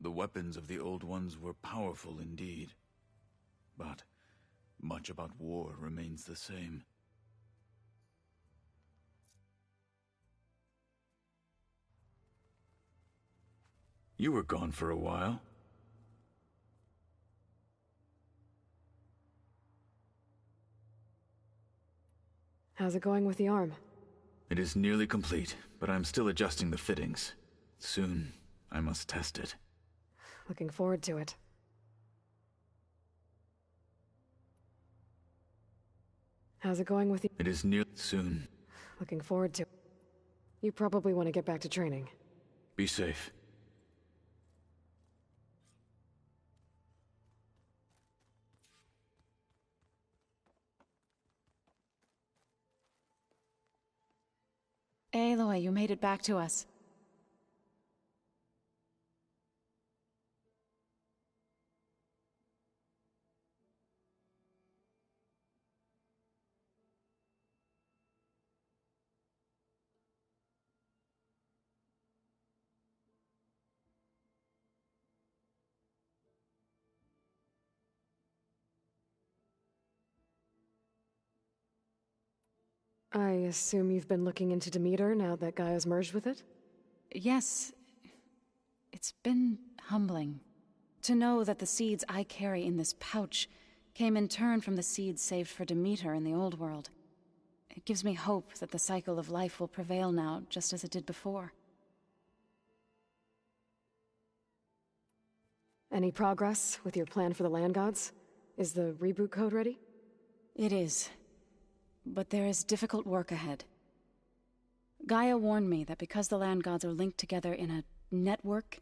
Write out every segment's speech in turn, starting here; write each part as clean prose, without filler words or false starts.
The weapons of the Old Ones were powerful indeed. But much about war remains the same. You were gone for a while. How's it going with the arm? It is nearly complete, but I'm still adjusting the fittings. Soon, I must test it. Looking forward to it. How's it going with you? It is near soon. Looking forward to it. You probably want to get back to training. Be safe. Aloy, you made it back to us. I assume you've been looking into Demeter now that Gaia's merged with it? Yes. It's been humbling. To know that the seeds I carry in this pouch came in turn from the seeds saved for Demeter in the old world. It gives me hope that the cycle of life will prevail now, just as it did before. Any progress with your plan for the land gods? Is the reboot code ready? It is. But there is difficult work ahead. Gaia warned me that because the land gods are linked together in a network,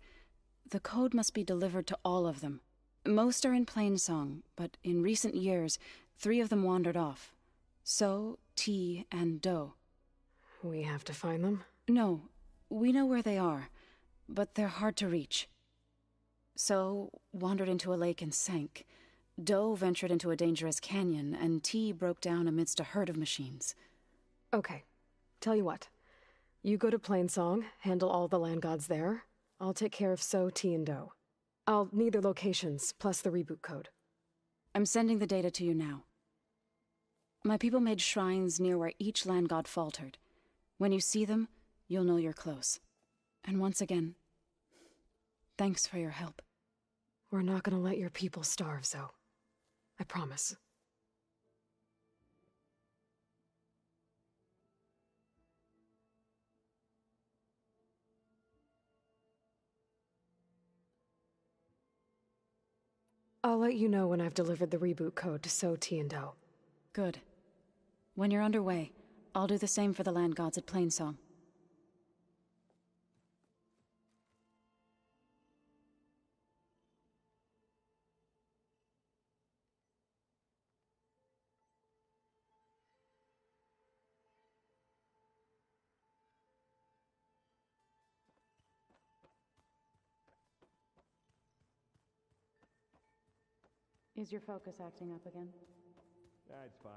the code must be delivered to all of them. Most are in Plainsong, but in recent years, 3 of them wandered off. So, T, and Do. We have to find them? No, we know where they are, but they're hard to reach. So, wandered into a lake and sank. Do ventured into a dangerous canyon, and T broke down amidst a herd of machines. Okay. Tell you what. You go to Plainsong, handle all the land gods there. I'll take care of So, T, and Do. I'll need their locations, plus the reboot code. I'm sending the data to you now. My people made shrines near where each land god faltered. When you see them, you'll know you're close. And once again, thanks for your help. We're not gonna let your people starve, Zoe. I promise. I'll let you know when I've delivered the reboot code to So, T, and Do. Good. When you're underway, I'll do the same for the land gods at Plainsong. Is your focus acting up again? That's fine.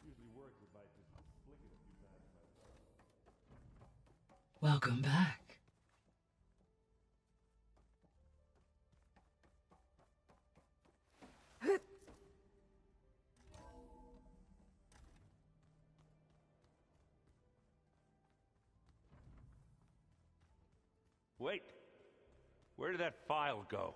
Usually works if I just flick it a few times myself. Welcome back. Wait! Where did that file go?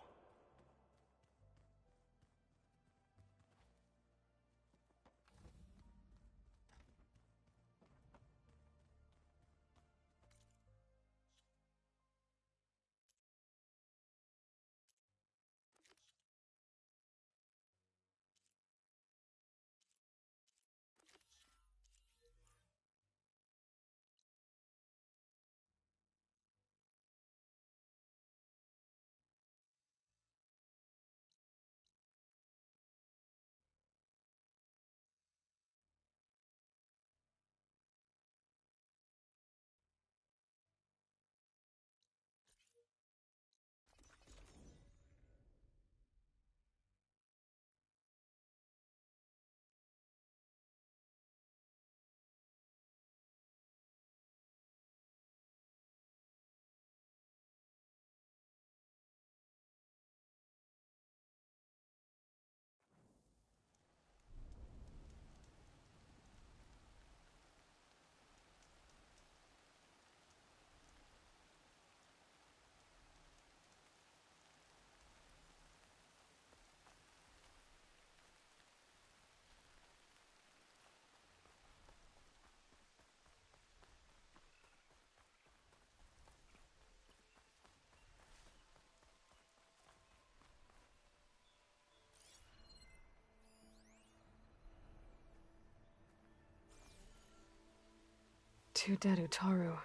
two dead Utaru.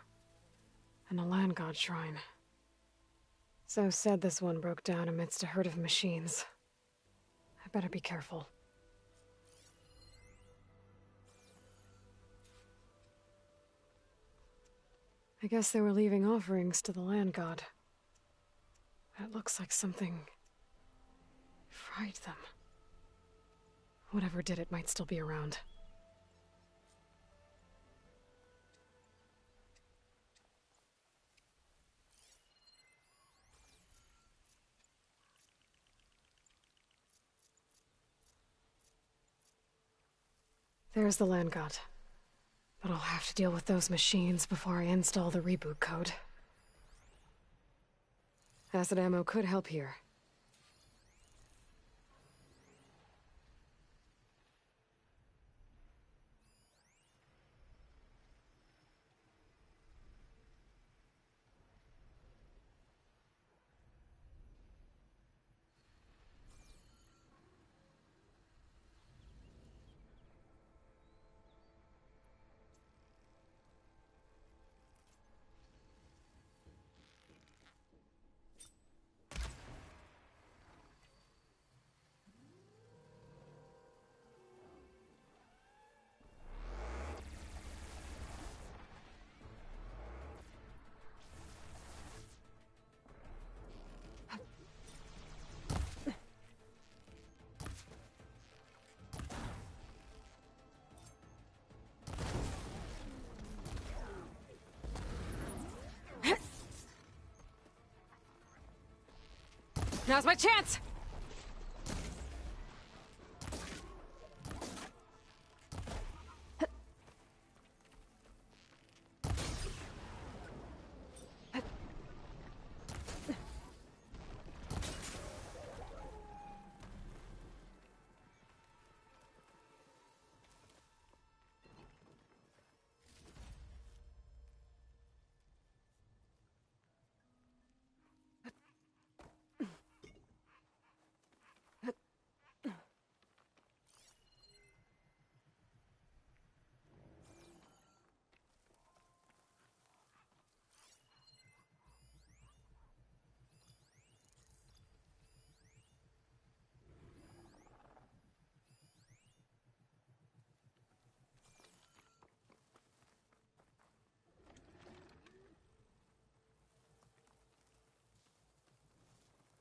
And a land god shrine. So said this one broke down amidst a herd of machines. I better be careful. I guess they were leaving offerings to the land god. It looks like something fried them. Whatever did it might still be around. There's the land god. But I'll have to deal with those machines before I install the reboot code. Acid ammo could help here. Now's my chance!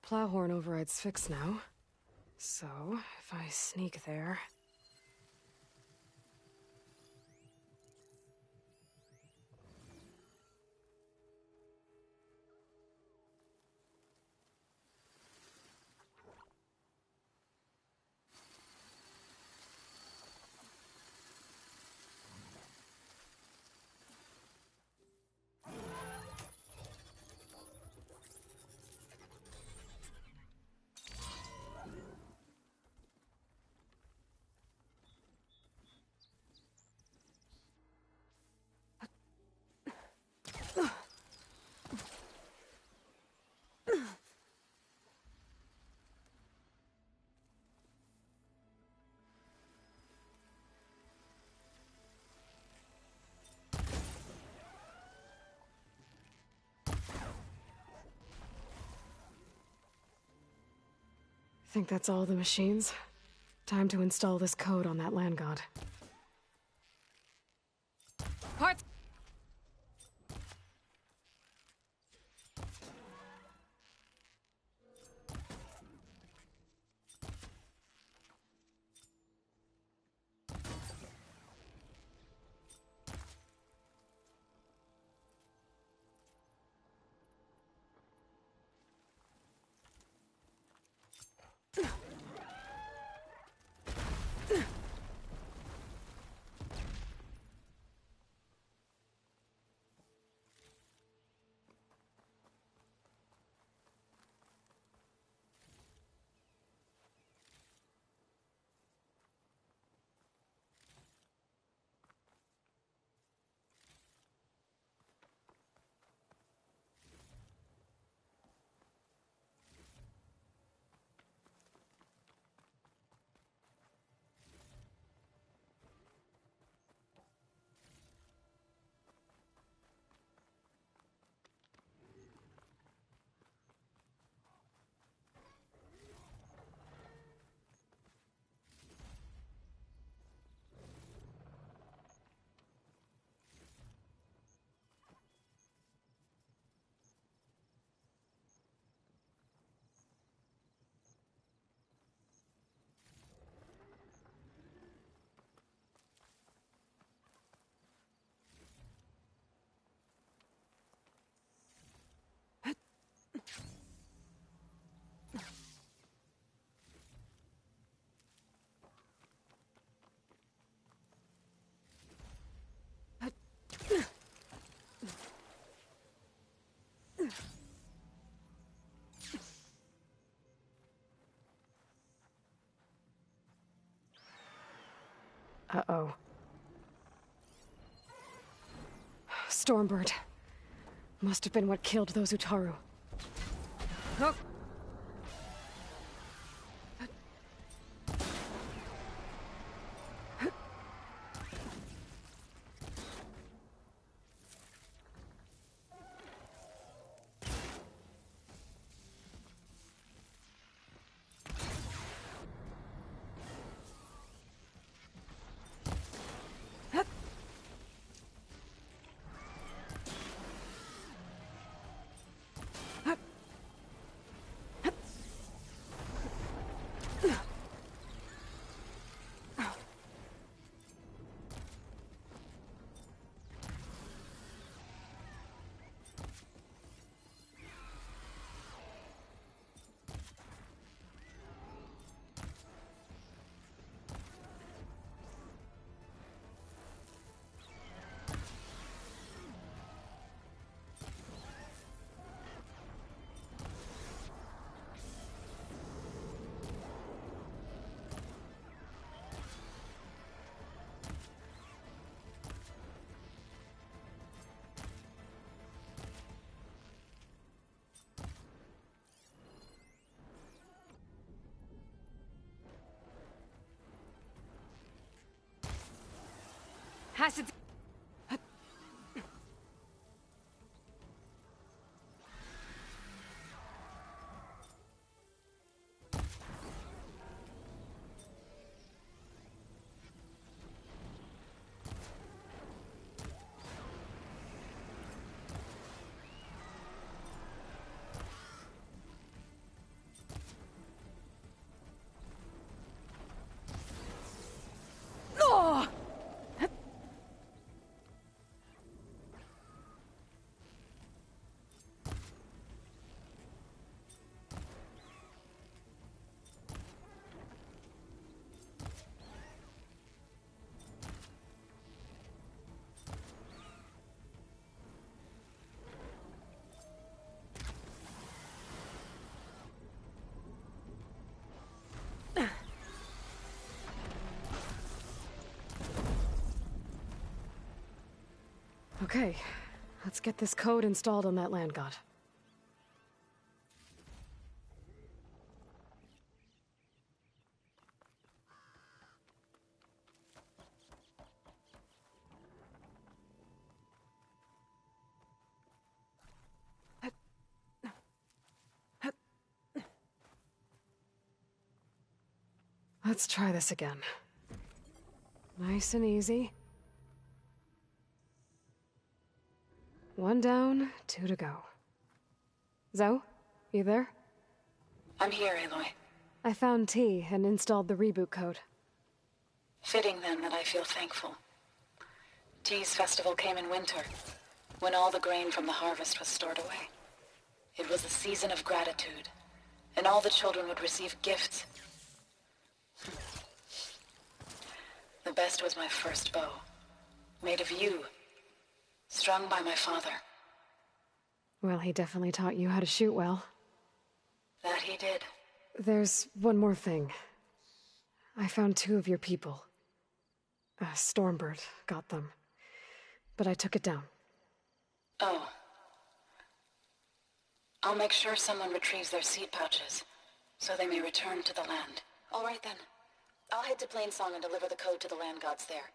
Plowhorn override's fixed now. So, if I sneak there... Think that's all the machines? Time to install this code on that land god. Parts! Uh-oh. Stormbird. Must have been what killed those Utaru. Oh. Has it... Oh! Okay, let's get this code installed on that land god. Let's try this again. Nice and easy. 1 down, 2 to go. Zoe, you there? I'm here, Aloy. I found T and installed the reboot code. Fitting then that I feel thankful. T's festival came in winter, when all the grain from the harvest was stored away. It was a season of gratitude, and all the children would receive gifts. The best was my first bow, made of yew, strung by my father. Well, he definitely taught you how to shoot well. That he did. There's one more thing. I found 2 of your people. Stormbird got them. But I took it down. Oh. I'll make sure someone retrieves their seed pouches, so they may return to the land. All right then. I'll head to Plainsong and deliver the code to the land gods there.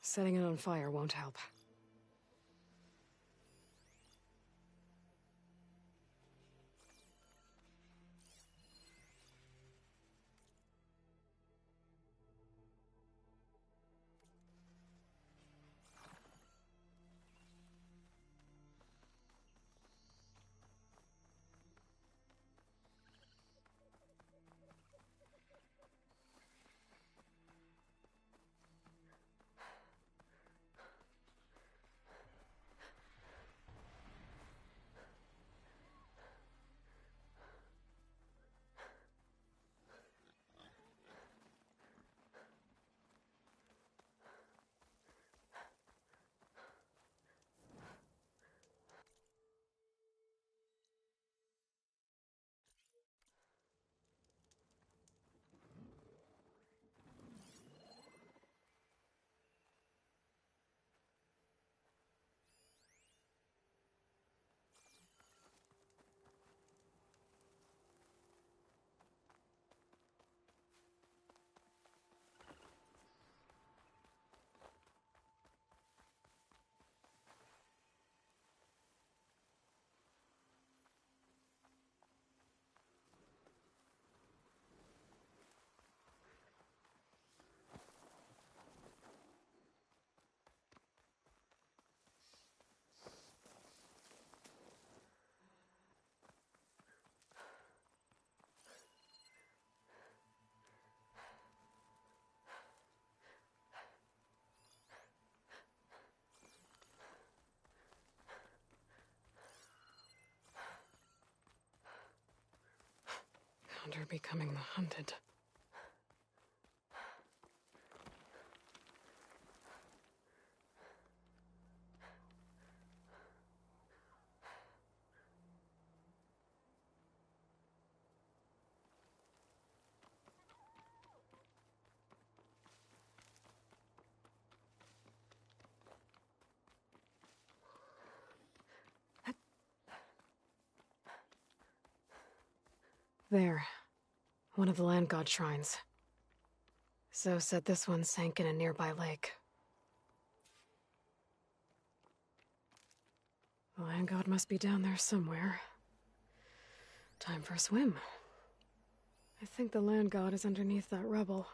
Setting it on fire won't help. hunter becoming the hunted. There. One of the land god shrines. Zoe said this one sank in a nearby lake. The land god must be down there somewhere. Time for a swim. I think the land god is underneath that rubble.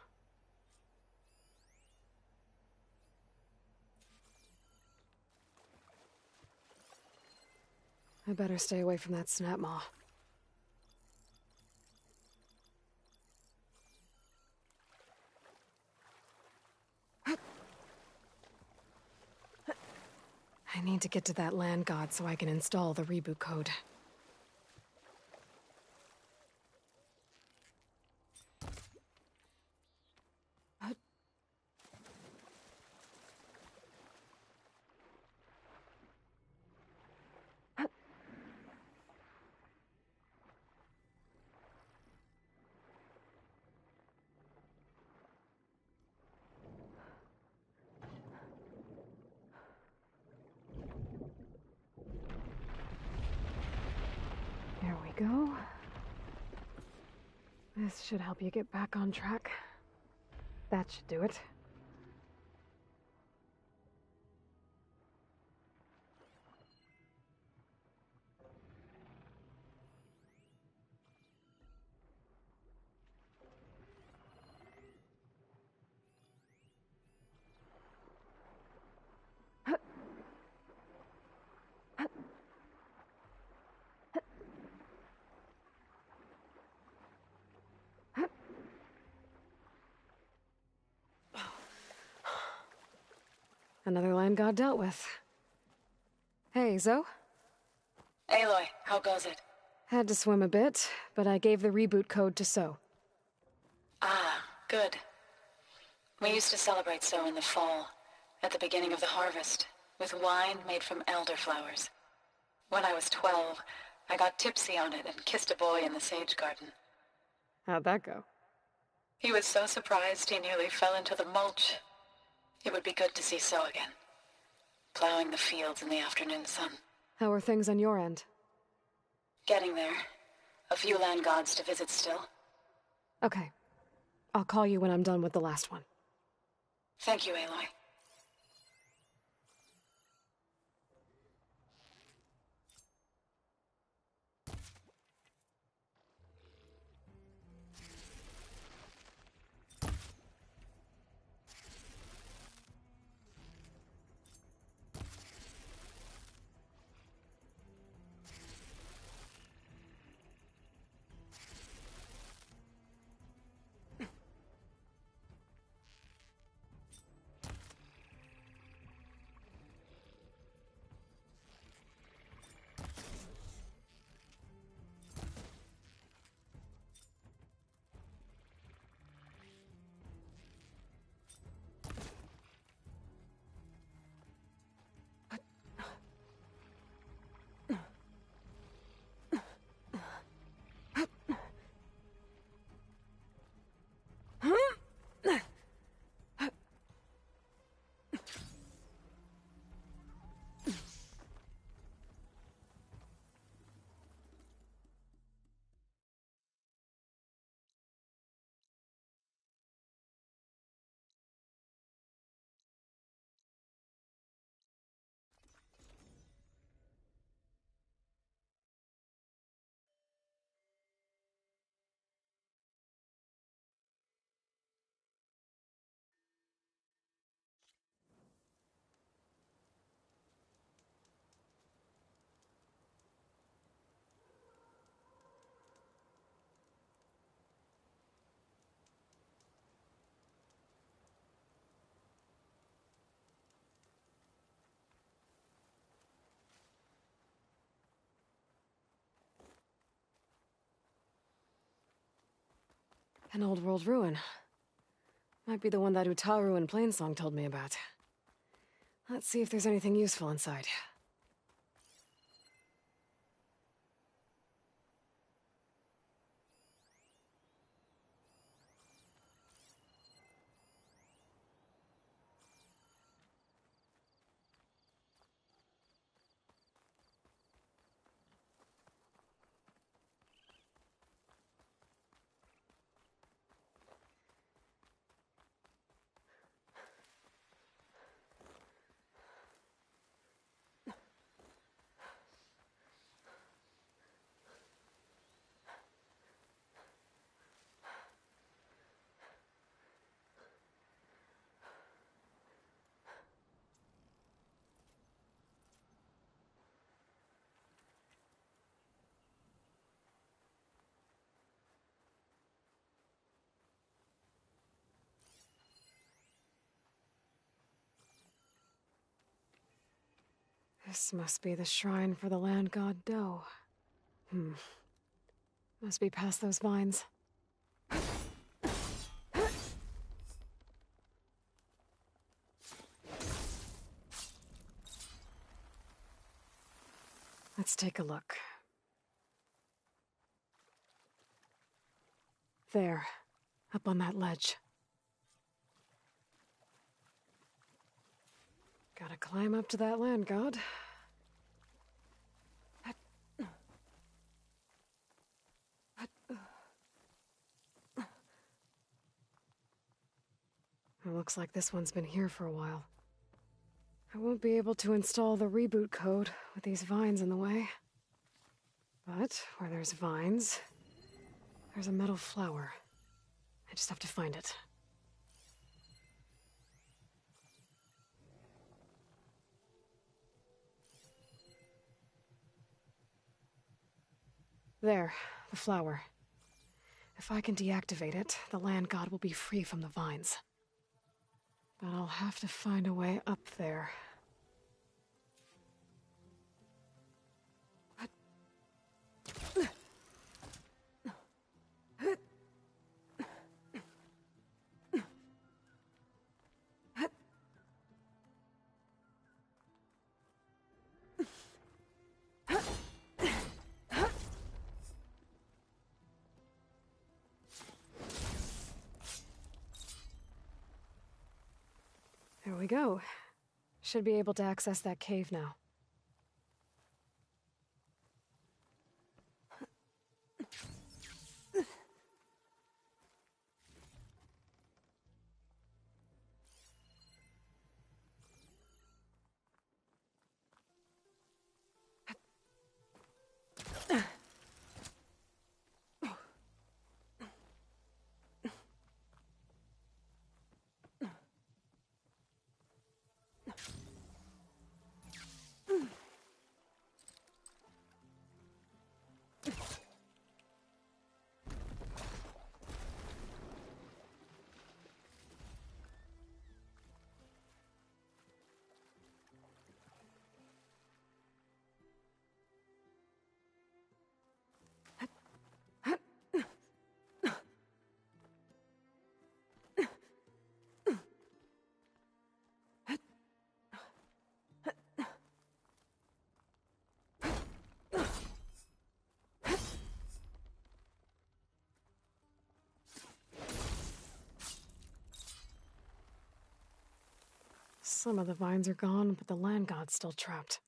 I better stay away from that snap maw. I need to get to that land god so I can install the reboot code. There we go. This should help you get back on track. That should do it. Another land god dealt with. Hey, Zoe? Aloy, how goes it? Had to swim a bit, but I gave the reboot code to So. Ah, good. We used to celebrate so in the fall, at the beginning of the harvest, with wine made from elderflowers. When I was 12, I got tipsy on it and kissed a boy in the sage garden. How'd that go? He was so surprised he nearly fell into the mulch. It would be good to see So again, plowing the fields in the afternoon sun. How are things on your end? Getting there. A few land gods to visit still. Okay. I'll call you when I'm done with the last one. Thank you, Aloy. An old world ruin. Might be the one that Utaru in Plainsong told me about. Let's see if there's anything useful inside. This must be the shrine for the land god Do. Must be past those vines. Let's take a look. There, up on that ledge. Gotta climb up to that land god. It looks like this one's been here for a while. I won't be able to install the reboot code with these vines in the way. But where there's vines, there's a metal flower. I just have to find it. There, the flower. If I can deactivate it, the land god will be free from the vines. But I'll have to find a way up there. There we go. Should be able to access that cave now. Some of the vines are gone, but the land god's still trapped.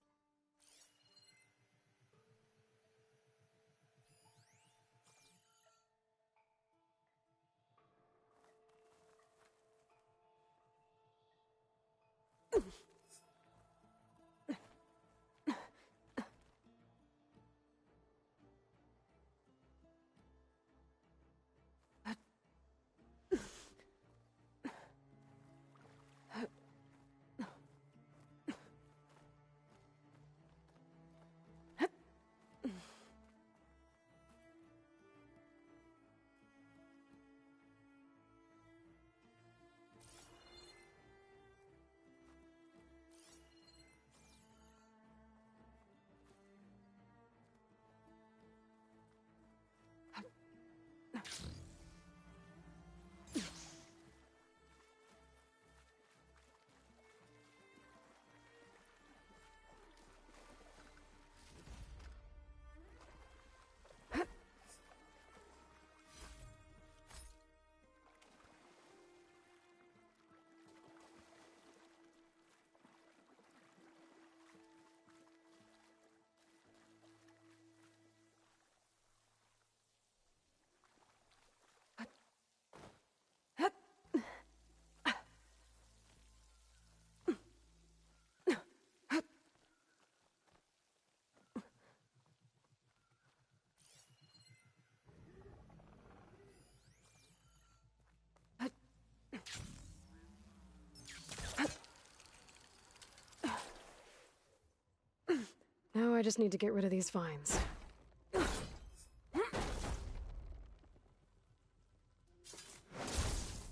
Now I just need to get rid of these vines.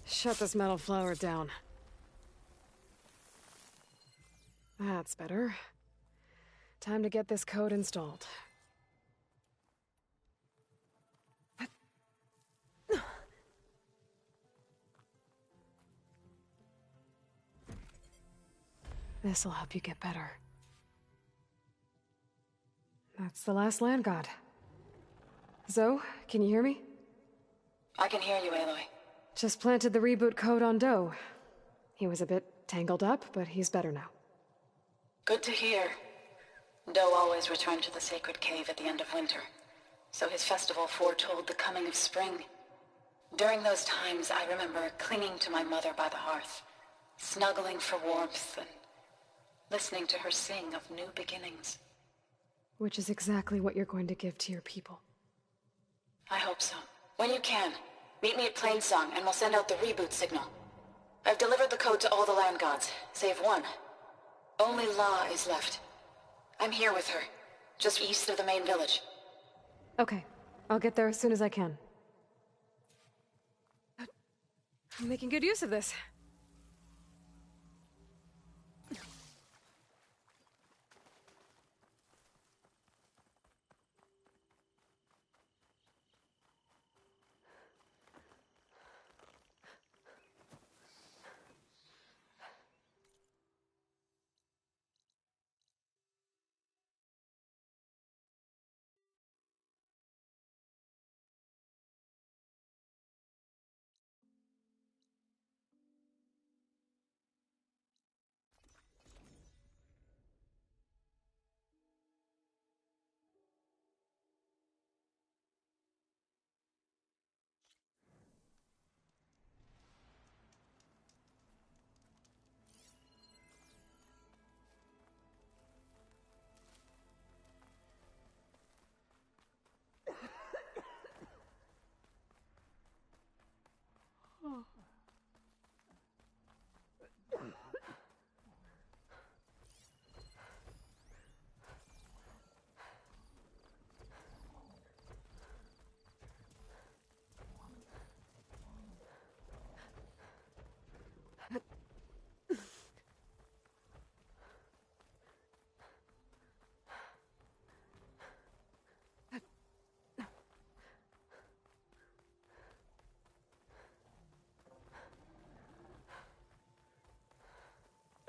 Shut this metal flower down. That's better. Time to get this code installed. This'll help you get better. That's the last land god. Zoe, can you hear me? I can hear you, Aloy. Just planted the reboot code on Doe. He was a bit tangled up, but he's better now. Good to hear. Doe always returned to the sacred cave at the end of winter, so his festival foretold the coming of spring. During those times, I remember clinging to my mother by the hearth, snuggling for warmth and listening to her sing of new beginnings. Which is exactly what you're going to give to your people. I hope so. When you can, meet me at Plainsong and we'll send out the reboot signal. I've delivered the code to all the land gods, save one. Only La is left. I'm here with her, just east of the main village. Okay, I'll get there as soon as I can. I'm making good use of this.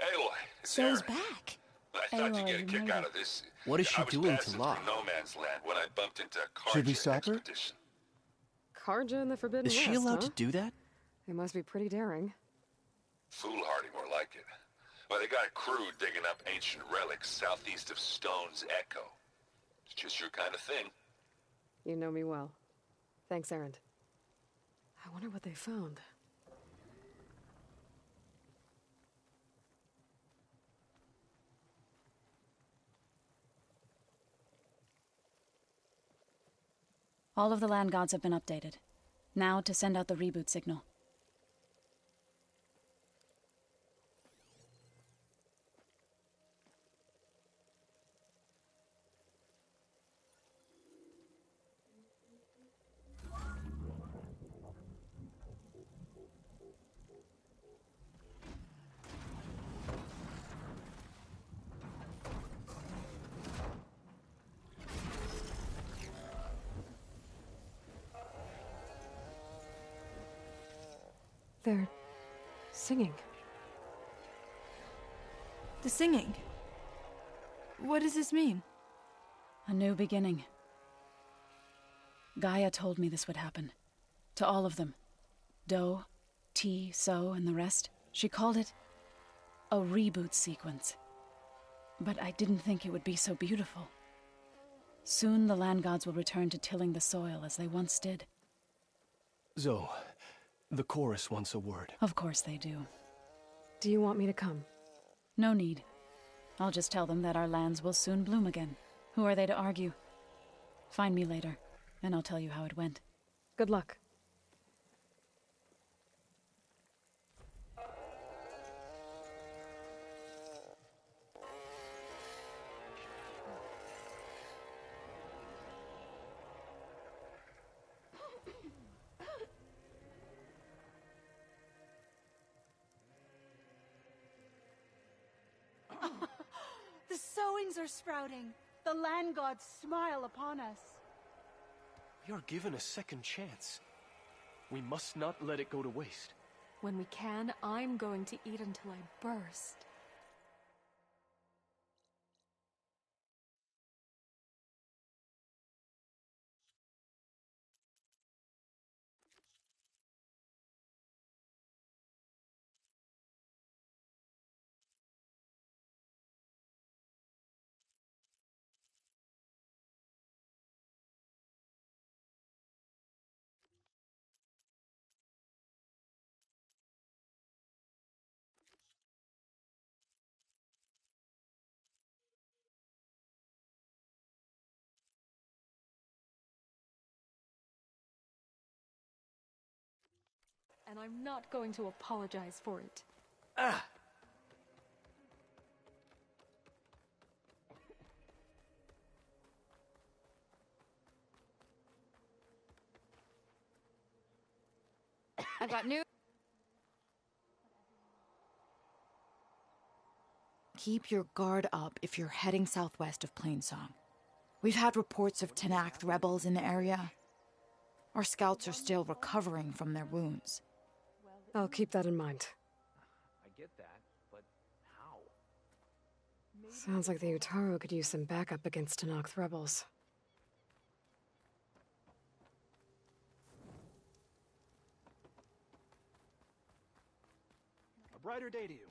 Aloy, it's Zoe's Aaron. back. I thought you'd get a Aloy, kick no. out of this. What is she I was doing to passing La? through no man's land when I bumped into a Should we Karja stop her? expedition. Karja in the Forbidden Is West, she allowed huh? to do that? They must be pretty daring. Foolhardy, more like it. Well, they got a crew digging up ancient relics southeast of Stone's Echo. It's just your kind of thing. You know me well. Thanks, Erend. I wonder what they found. All of the land gods have been updated. Now to send out the reboot signal. They're singing. The singing. What does this mean? A new beginning. Gaia told me this would happen. To all of them. Do, T, So, and the rest. She called it a reboot sequence. But I didn't think it would be so beautiful. Soon the land gods will return to tilling the soil as they once did. Zoe, the chorus wants a word. Of course they do. Do you want me to come? No need. I'll just tell them that our lands will soon bloom again. Who are they to argue? Find me later, and I'll tell you how it went. Good luck. Wings are sprouting. The land gods smile upon us. We are given a second chance. We must not let it go to waste. When we can, I'm going to eat until I burst. And I'm not going to apologize for it. Ah! I got news. Keep your guard up if you're heading southwest of Plainsong. We've had reports of Tenakth rebels in the area. Our scouts are still recovering from their wounds. I'll keep that in mind. I get that, but how? Sounds like the Utaru could use some backup against Tenakth rebels. A brighter day to you.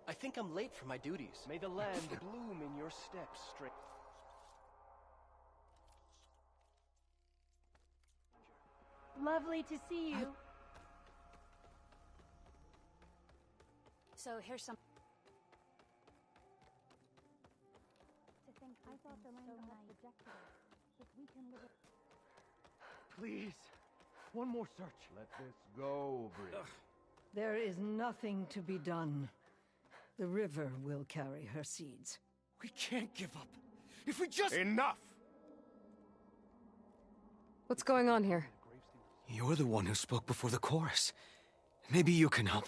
I think I'm late for my duties. May the land bloom in your steps, straight. Lovely to see you. So here's some. To think I thought the land got rejected us. If we can live it. Please, one more search. Let this go, Bree. There is nothing to be done. The river will carry her seeds. We can't give up. If we just... Enough! What's going on here? You're the one who spoke before the chorus. Maybe you can help.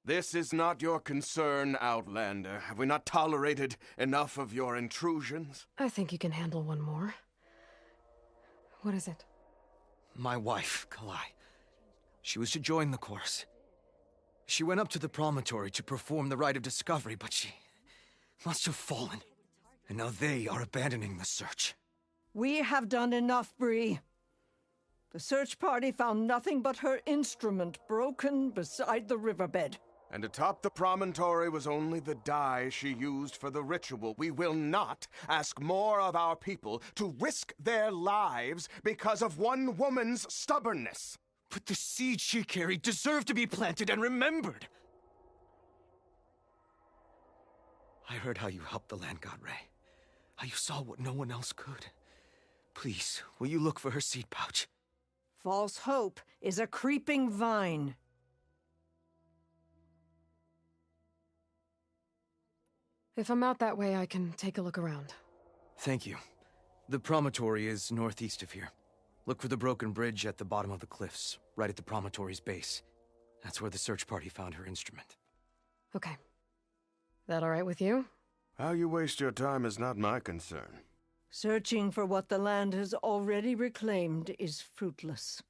This is not your concern, Outlander. Have we not tolerated enough of your intrusions? I think you can handle one more. What is it? My wife, Kalai. She was to join the chorus. She went up to the promontory to perform the rite of discovery, but she must have fallen. And now they are abandoning the search. We have done enough, Bree. The search party found nothing but her instrument broken beside the riverbed. And atop the promontory was only the dye she used for the ritual. We will not ask more of our people to risk their lives because of one woman's stubbornness. But the seed she carried deserved to be planted and remembered. I heard how you helped the land god Ray. How you saw what no one else could. Please, will you look for her seed pouch? False hope is a creeping vine. If I'm out that way, I can take a look around. Thank you. The promontory is northeast of here. Look for the broken bridge at the bottom of the cliffs, right at the promontory's base. That's where the search party found her instrument. Okay. That all right with you? How you waste your time is not my concern. Searching for what the land has already reclaimed is fruitless.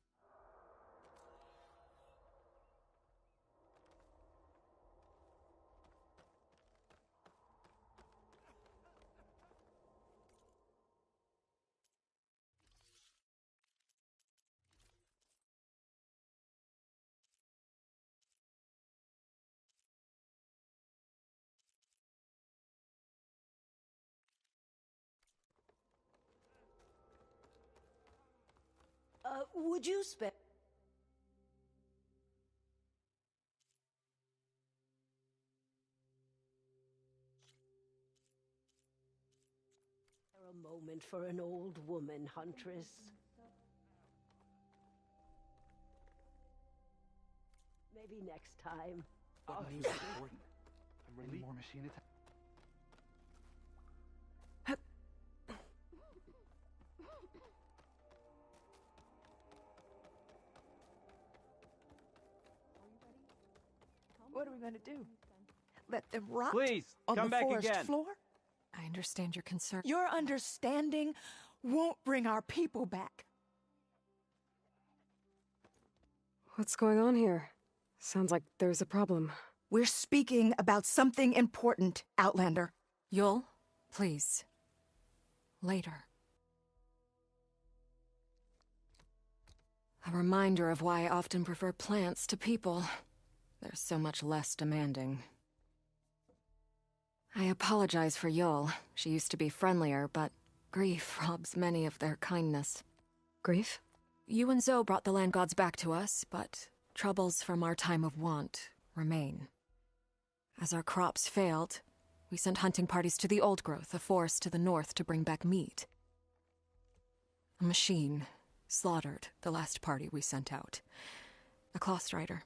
Would you spare? A moment for an old woman, Huntress. Maybe next time. What news is important? I'm relieved. More machine attack. What are we going to do? Let them rot Please, on come the back forest again. floor? I understand your concern. Your understanding won't bring our people back. What's going on here? Sounds like there's a problem. We're speaking about something important, Outlander. Yul, please. Later. A reminder of why I often prefer plants to people. They're so much less demanding. I apologize for Yul. She used to be friendlier, but grief robs many of their kindness. Grief? You and Zoe brought the land gods back to us, but troubles from our time of want remain. As our crops failed, we sent hunting parties to the Old Growth, a forest to the north, to bring back meat. A machine slaughtered the last party we sent out. A cloth strider.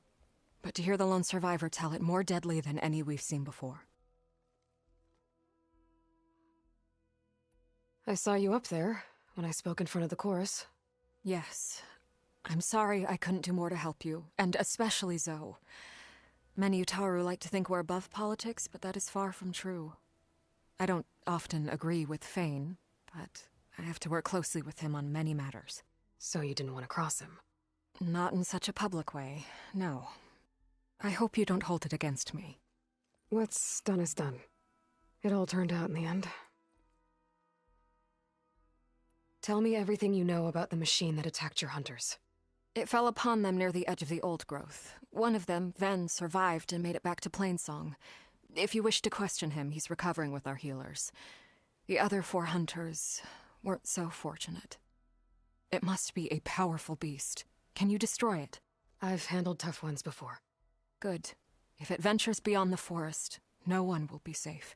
But to hear the lone survivor tell it, more deadly than any we've seen before. I saw you up there when I spoke in front of the chorus. Yes. I'm sorry I couldn't do more to help you, and especially Zoe. Many Utaru like to think we're above politics, but that is far from true. I don't often agree with Fane, but I have to work closely with him on many matters. So you didn't want to cross him? Not in such a public way, no. I hope you don't hold it against me. What's done is done. It all turned out in the end. Tell me everything you know about the machine that attacked your hunters. It fell upon them near the edge of the Old Growth. One of them, Ven, survived and made it back to Plainsong. If you wish to question him, he's recovering with our healers. The other 4 hunters weren't so fortunate. It must be a powerful beast. Can you destroy it? I've handled tough ones before. Good. If it ventures beyond the forest, no one will be safe.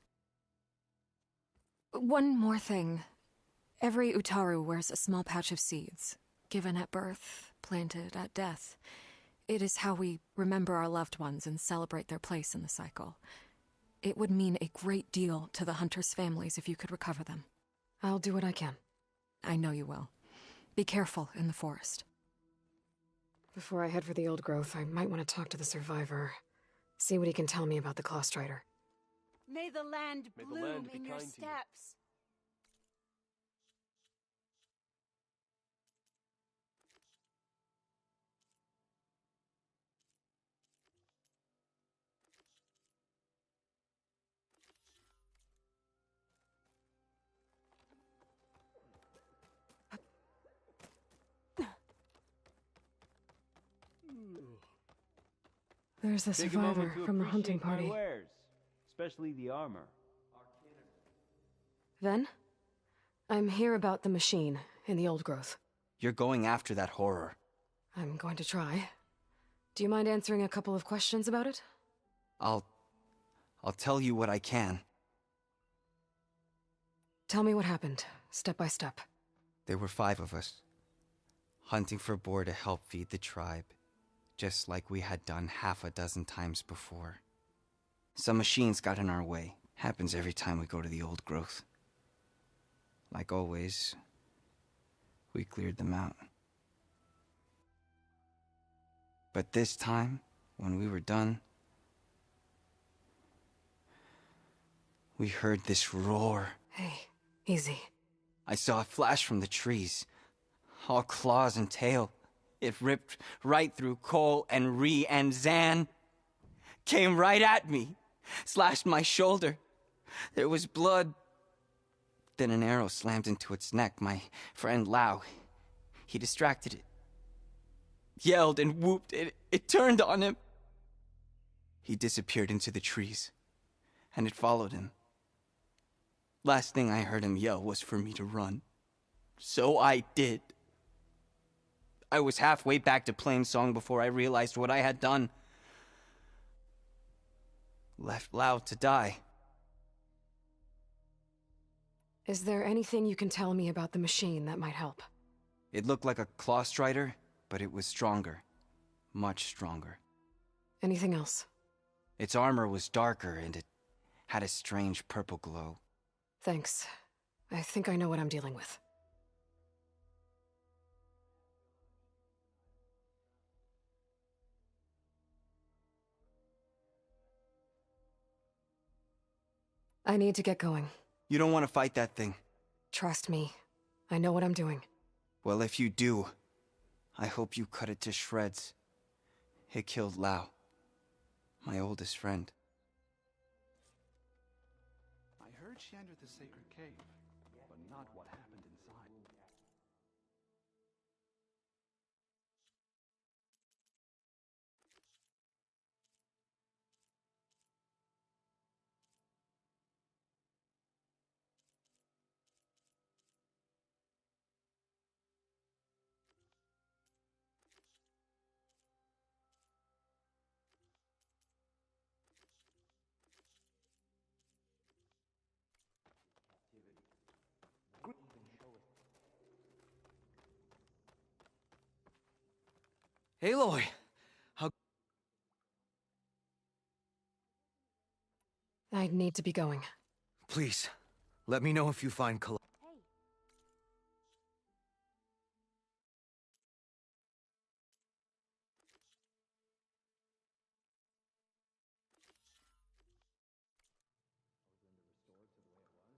One more thing. Every Utaru wears a small pouch of seeds, given at birth, planted at death. It is how we remember our loved ones and celebrate their place in the cycle. It would mean a great deal to the hunters' families if you could recover them. I'll do what I can. I know you will. Be careful in the forest. Before I head for the Old Growth, I might want to talk to the survivor. See what he can tell me about the Claw Strider. May the land bloom in your steps. There's the Take a moment survivor to from the hunting appreciate my party. wares, especially the armor. Ven? I'm here about the machine in the Old Growth. You're going after that horror. I'm going to try. Do you mind answering a couple of questions about it? I'll tell you what I can. Tell me what happened, step by step. There were 5 of us, hunting for boar to help feed the tribe, just like we had done half a dozen times before. Some machines got in our way. Happens every time we go to the Old Growth. Like always, we cleared them out. But this time, when we were done, we heard this roar. Hey, easy. I saw a flash from the trees, all claws and tail. It ripped right through Cole and Ree, and Zan came right at me, slashed my shoulder. There was blood. Then an arrow slammed into its neck. My friend Lau, he distracted it. Yelled and whooped. It turned on him. He disappeared into the trees, and it followed him. Last thing I heard him yell was for me to run. So I did. I was halfway back to Plainsong before I realized what I had done. Left Lau to die. Is there anything you can tell me about the machine that might help? It looked like a claw strider, but it was stronger. Much stronger. Anything else? Its armor was darker, and it had a strange purple glow. Thanks. I think I know what I'm dealing with. I need to get going. You don't want to fight that thing. Trust me. I know what I'm doing. Well, if you do, I hope you cut it to shreds. It killed Lao, my oldest friend. I heard she entered the sacred cave, but not what happened inside. Aloy! How... I need to be going. Please, let me know if you find Kalai.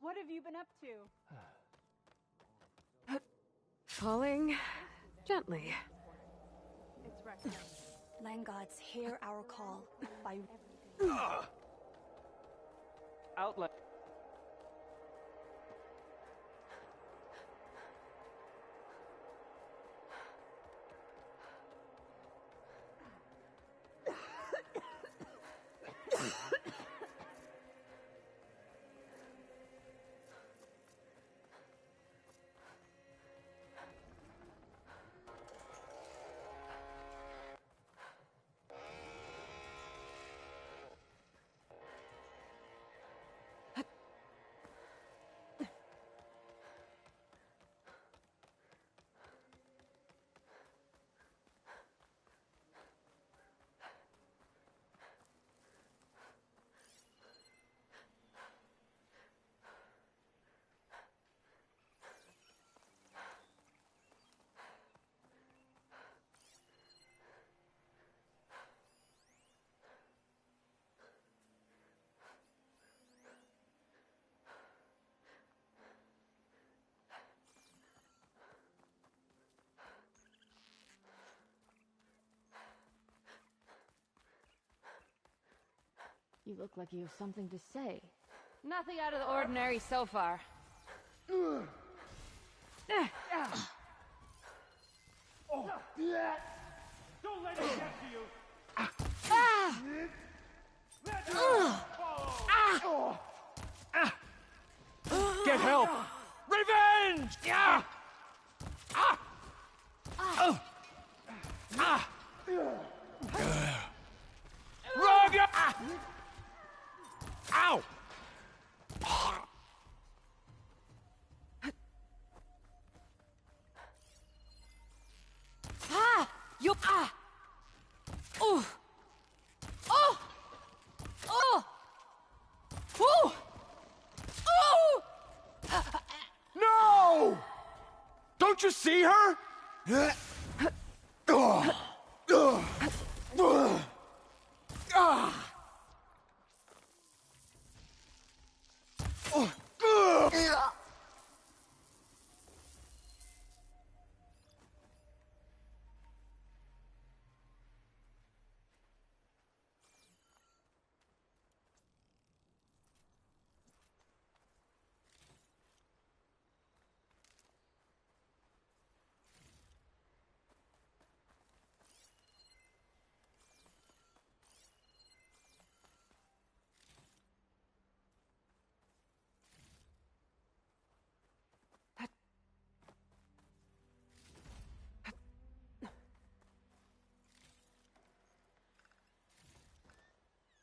What have you been up to? Falling gently. It's reckless. Land gods, hear our call. By Outlet. You look like you have something to say. Nothing out of the ordinary so far. Oh, yeah. Don't let it get to you. Get help! Revenge! Roger! Ow! You Oh! Oh! Oh! Oh! Oh! No! Don't you see her?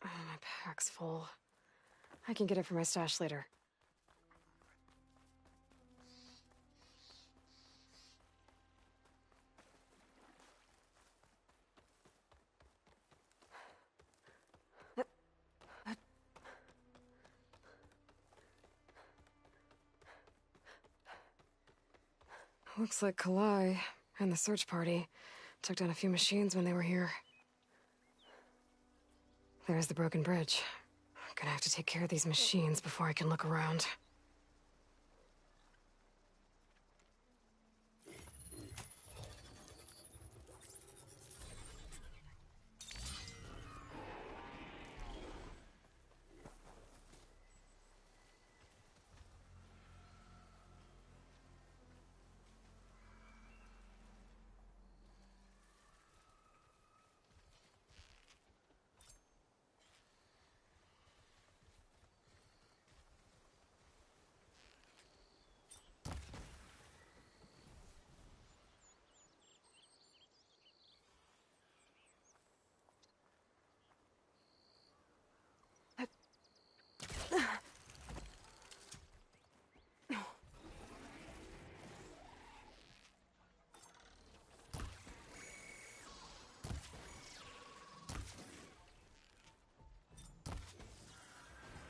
My pack's full. I can get it from my stash later. Looks like Kalai and the search party took down a few machines when they were here. There's the broken bridge. Gonna have to take care of these machines before I can look around.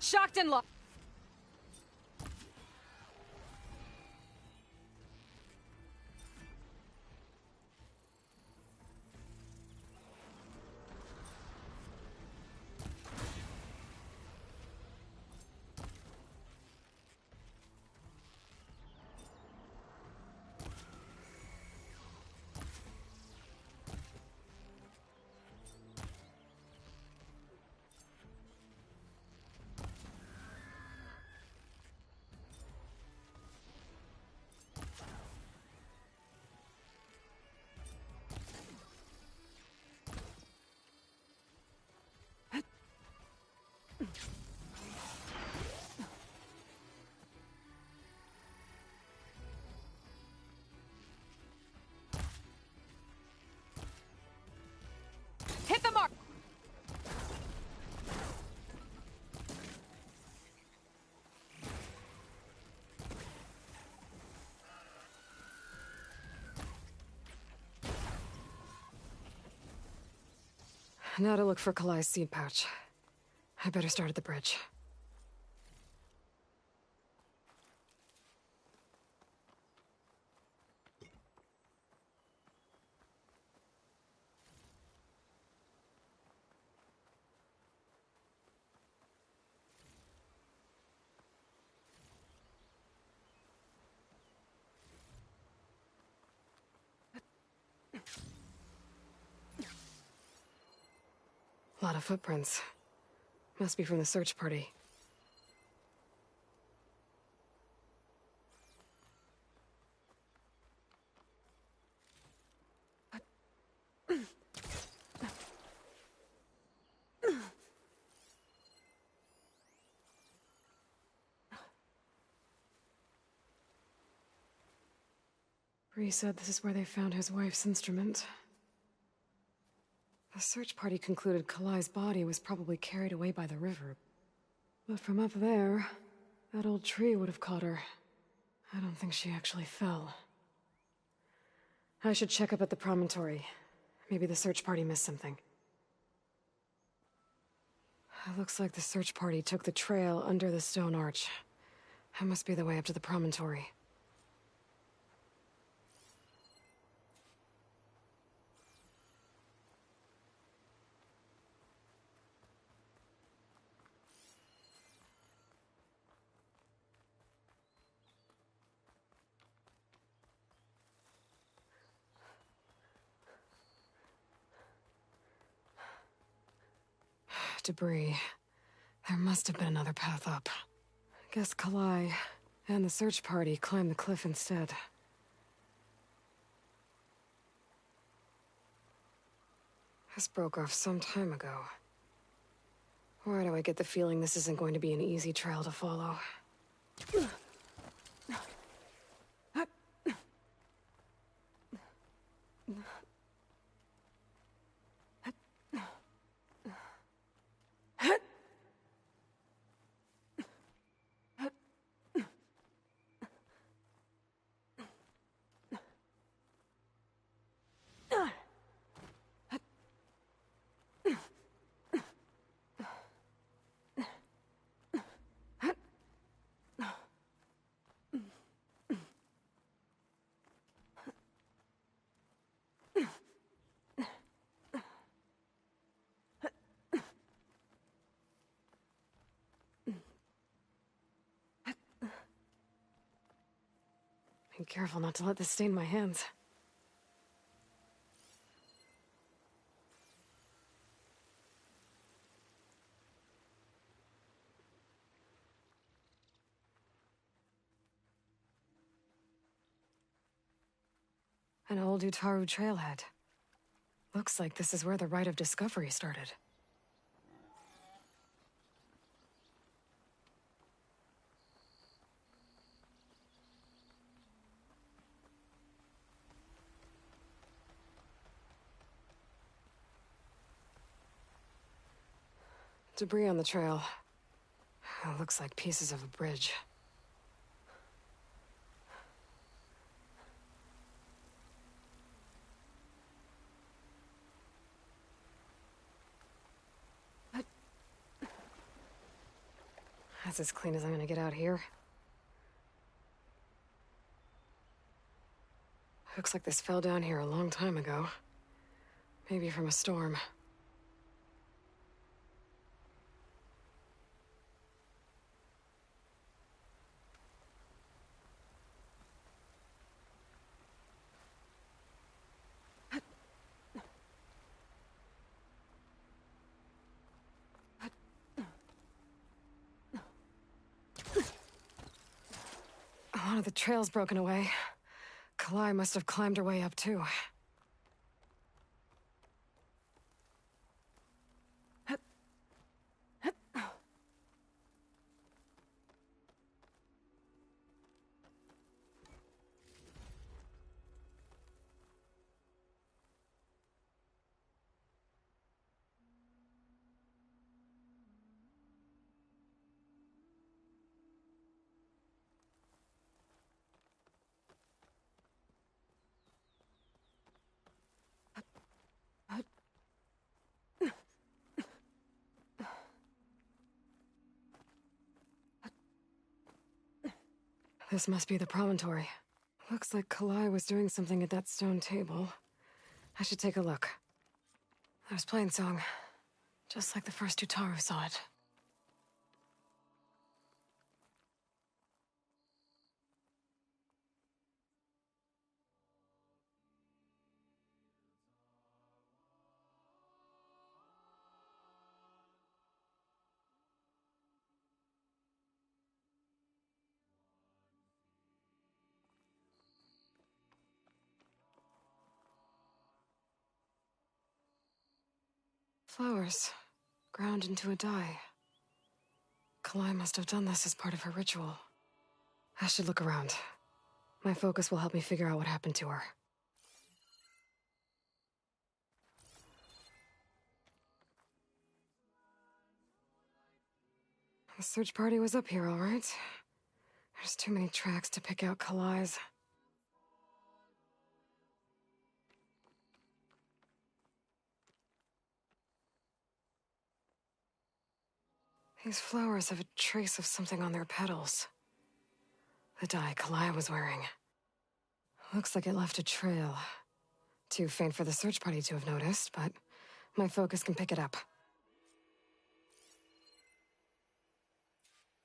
Shocked and locked. Hit the mark! Now to look for Kalai's seed pouch. I better start at the bridge. A lot of footprints. Must be from the search party. Bree said this is where they found his wife's instrument. The search party concluded Kalai's body was probably carried away by the river. But from up there, that old tree would have caught her. I don't think she actually fell. I should check up at the promontory. Maybe the search party missed something. It looks like the search party took the trail under the stone arch. That must be the way up to the promontory. Debris. There must have been another path up. Guess Kalai and the search party climbed the cliff instead. This broke off some time ago. Why do I get the feeling this isn't going to be an easy trail to follow? Be careful not to let this stain my hands. An old Utaru trailhead. Looks like this is where the Rite of Discovery started. Debris on the trail. Looks like pieces of a bridge. That's as clean as I'm gonna get out here. Looks like this fell down here a long time ago. Maybe from a storm. One of the trail's broken away. Kalai must have climbed her way up too. This must be the promontory. Looks like Kalai was doing something at that stone table. I should take a look. There's Plainsong. Just like the first Utaru saw it. Flowers, ground into a dye. Kalai must have done this as part of her ritual. I should look around. My focus will help me figure out what happened to her. The search party was up here, all right. There's too many tracks to pick out Kalai's. These flowers have a trace of something on their petals. The dye Kalai was wearing. Looks like it left a trail. Too faint for the search party to have noticed, but my focus can pick it up.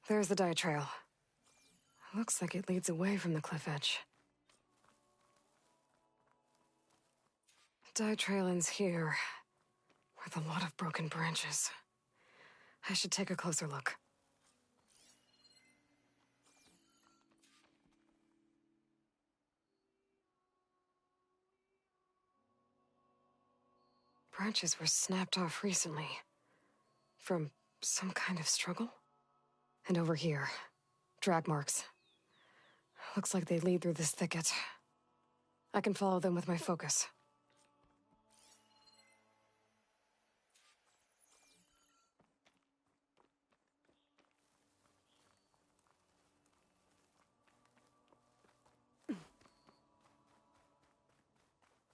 There's the dye trail. Looks like it leads away from the cliff edge. The dye trail ends here, with a lot of broken branches. I should take a closer look. Branches were snapped off recently. From some kind of struggle? And over here, drag marks. Looks like they lead through this thicket. I can follow them with my focus.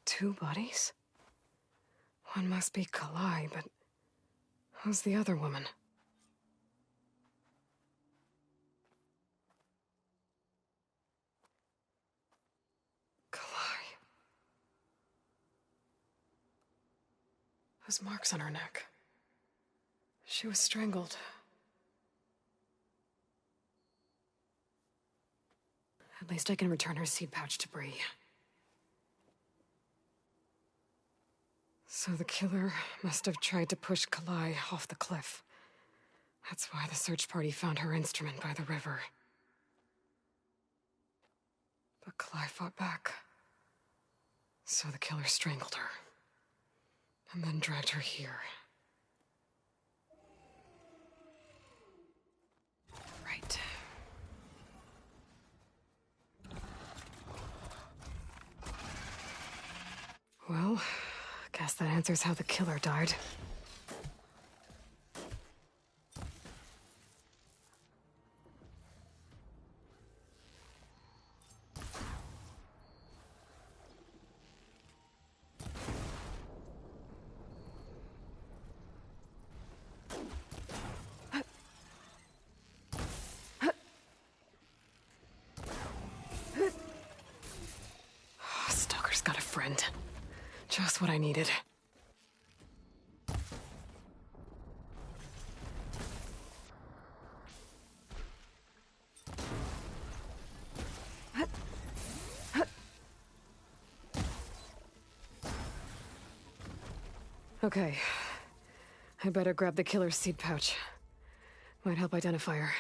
Two bodies? One must be Kalai, but who's the other woman? Kalai. Those marks on her neck. She was strangled. At least I can return her seed pouch to Bree. So the killer must have tried to push Kalai off the cliff. That's why the search party found her instrument by the river. But Kalai fought back. So the killer strangled her. And then dragged her here. Right. Well, guess that answers how the killer died. Stalker's got a friend. Just what I needed. Okay. I better grab the killer's seed pouch. Might help identify her.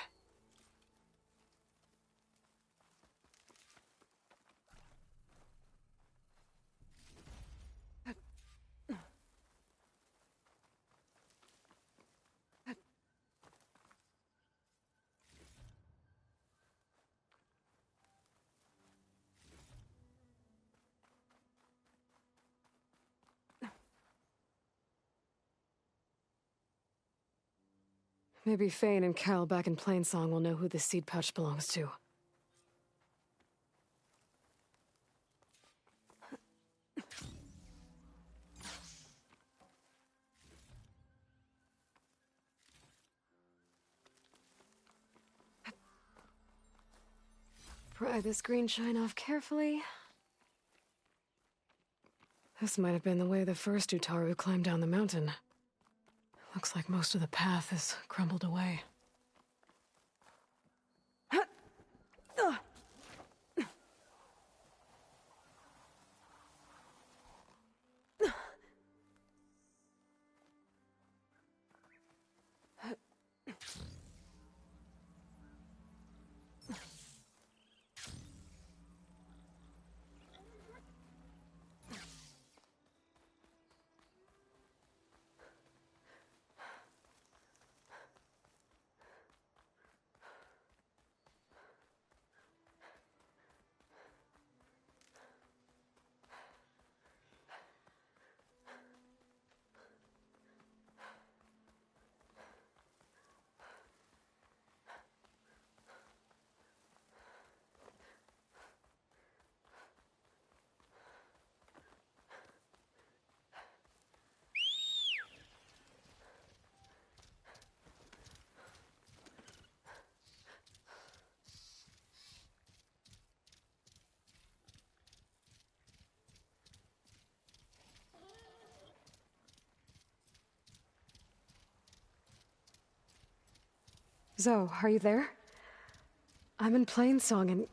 Maybe Fane and Cal back in Plainsong will know who the seed pouch belongs to. Pry this green shine off carefully. This might have been the way the first Utaru climbed down the mountain. Looks like most of the path is crumbled away. Zoe, are you there? I'm in Plainsong and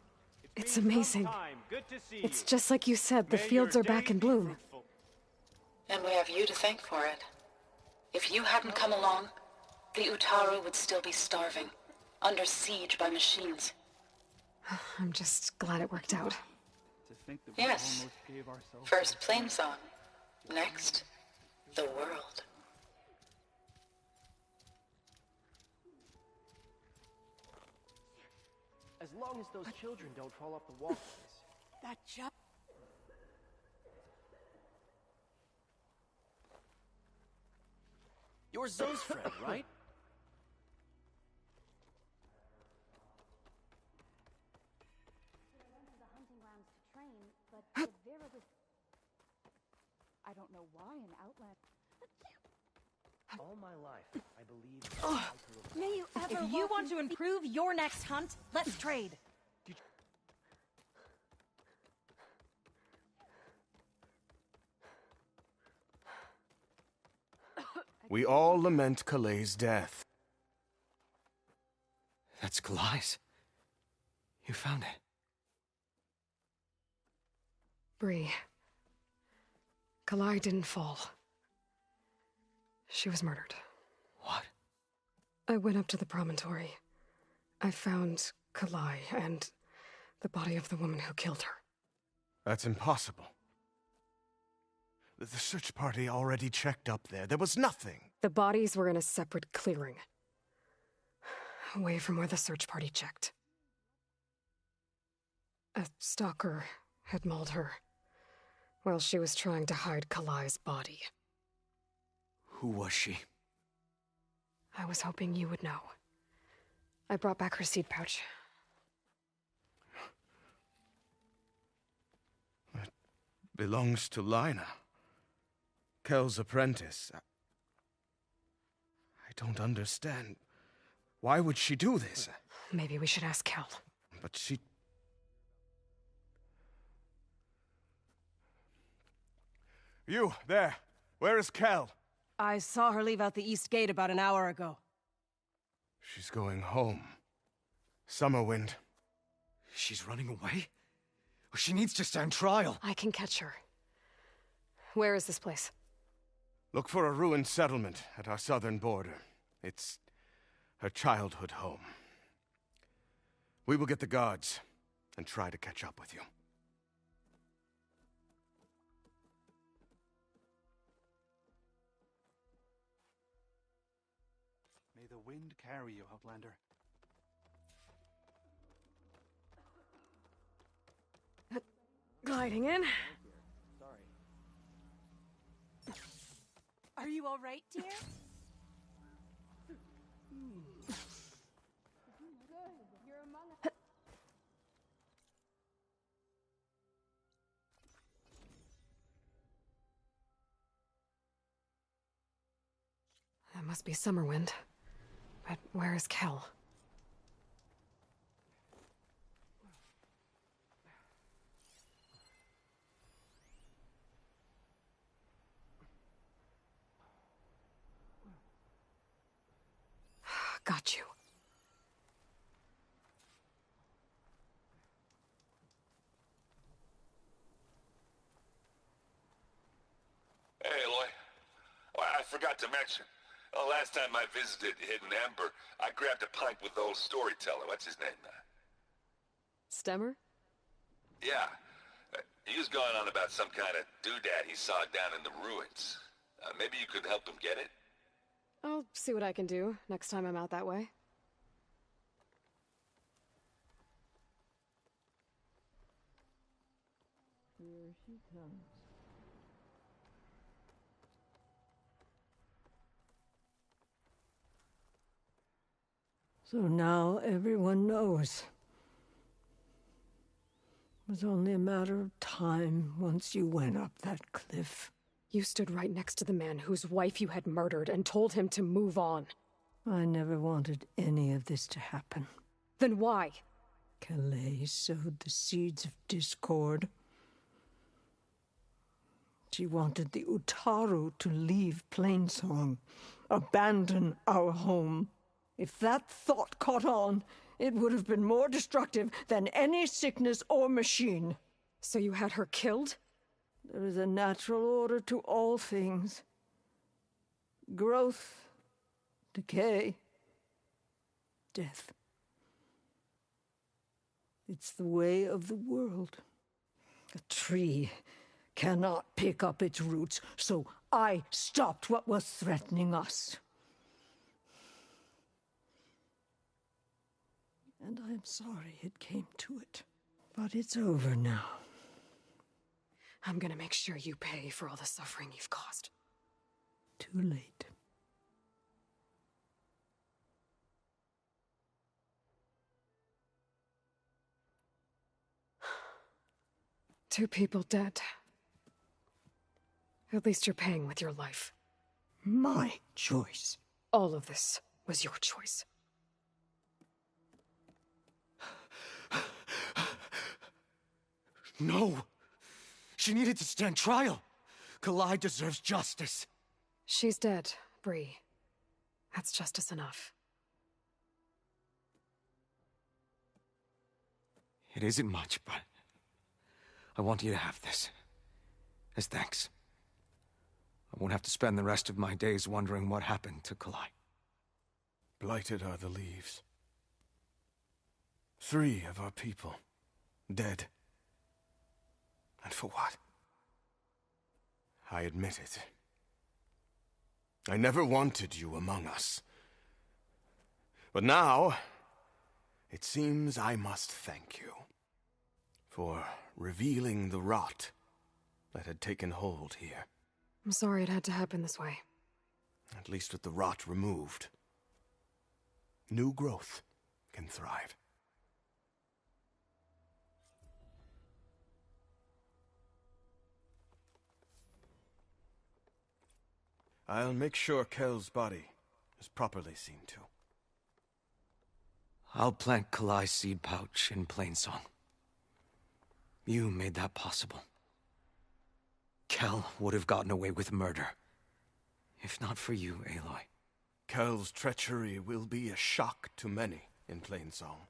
it's amazing. It's just like you said, the fields are back in bloom. And we have you to thank for it. If you hadn't come along, the Utaru would still be starving, under siege by machines. I'm just glad it worked out. Yes. First Plainsong. Next, the world. As long as those children don't fall off the walkways. That jump. You're Zoe's friend, right? I don't know why an outland. All my life, I believe. May you ever If you want to improve your next hunt, let's trade. We all lament Kalei's death. That's Kalai's. You found it. Bree. Kalai didn't fall. She was murdered. What? I went up to the promontory. I found Kalai and the body of the woman who killed her. That's impossible. The search party already checked up there. There was nothing. The bodies were in a separate clearing. Away from where the search party checked. A stalker had mauled her while she was trying to hide Kalai's body. Who was she? I was hoping you would know. I brought back her seed pouch. It belongs to Lina. Kel's apprentice. I don't understand. Why would she do this? Maybe we should ask Kel. But she... You, there. Where is Kel? I saw her leave out the east gate about an hour ago. She's going home. Summerwind. She's running away? She needs to stand trial. I can catch her. Where is this place? Look for a ruined settlement at our southern border. It's her childhood home. We will get the guards and try to catch up with you. May the wind carry you, Outlander. Gliding in. Sorry. Are you all right, dear? That must be Summerwind. But where is Kel? Got you. Hey, Aloy. Oh, I forgot to mention. Last time I visited Hidden Ember, I grabbed a pint with the old storyteller. What's his name? Stemmer? Yeah. He was going on about some kind of doodad he saw down in the ruins. Maybe you could help him get it? I'll see what I can do next time I'm out that way. Here she comes. So now everyone knows. It was only a matter of time once you went up that cliff. You stood right next to the man whose wife you had murdered and told him to move on. I never wanted any of this to happen. Then why? Calais sowed the seeds of discord. She wanted the Utaru to leave Plainsong, abandon our home. If that thought caught on, it would have been more destructive than any sickness or machine. So you had her killed? There is a natural order to all things. Growth, decay, death. It's the way of the world. A tree cannot pick up its roots, so I stopped what was threatening us. And I'm sorry it came to it. But it's over now. I'm gonna make sure you pay for all the suffering you've caused. Too late. Two people dead. At least you're paying with your life. My choice. All of this was your choice. No! She needed to stand trial! Kalai deserves justice. She's dead, Bree. That's justice enough. It isn't much, but I want you to have this. As thanks. I won't have to spend the rest of my days wondering what happened to Kalai. Blighted are the leaves. 3 of our people, dead. And for what? I admit it. I never wanted you among us. But now, it seems I must thank you for revealing the rot that had taken hold here. I'm sorry it had to happen this way. At least with the rot removed, new growth can thrive. I'll make sure Kel's body is properly seen to. I'll plant Kalai's seed pouch in Plainsong. You made that possible. Kel would have gotten away with murder. If not for you, Aloy. Kel's treachery will be a shock to many in Plainsong.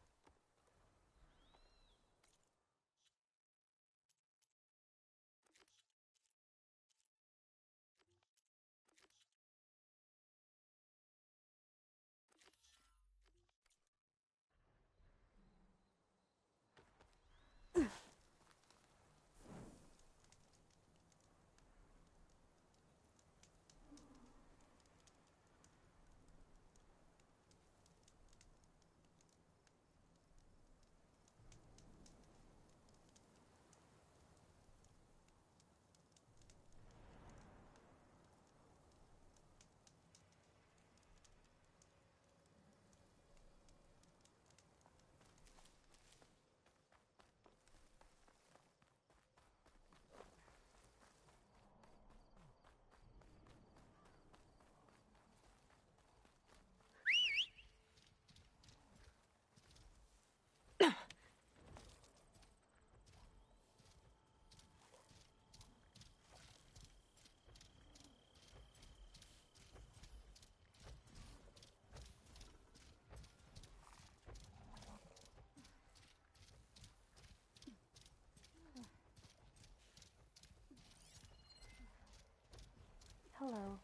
Hello.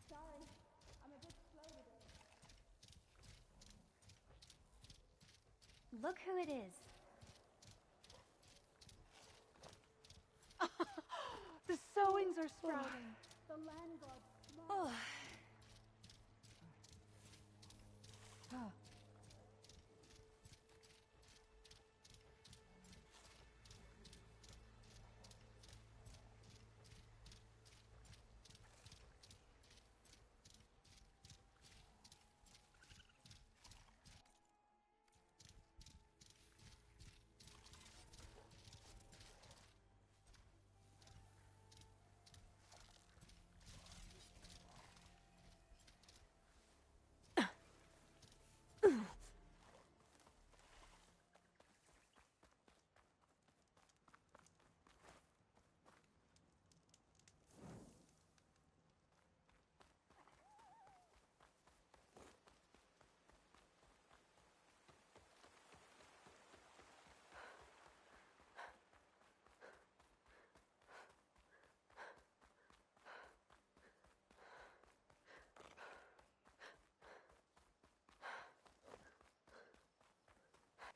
Sorry, I'm a bit slow today. Look who it is. The sowings are sprouting. The land god. Oh.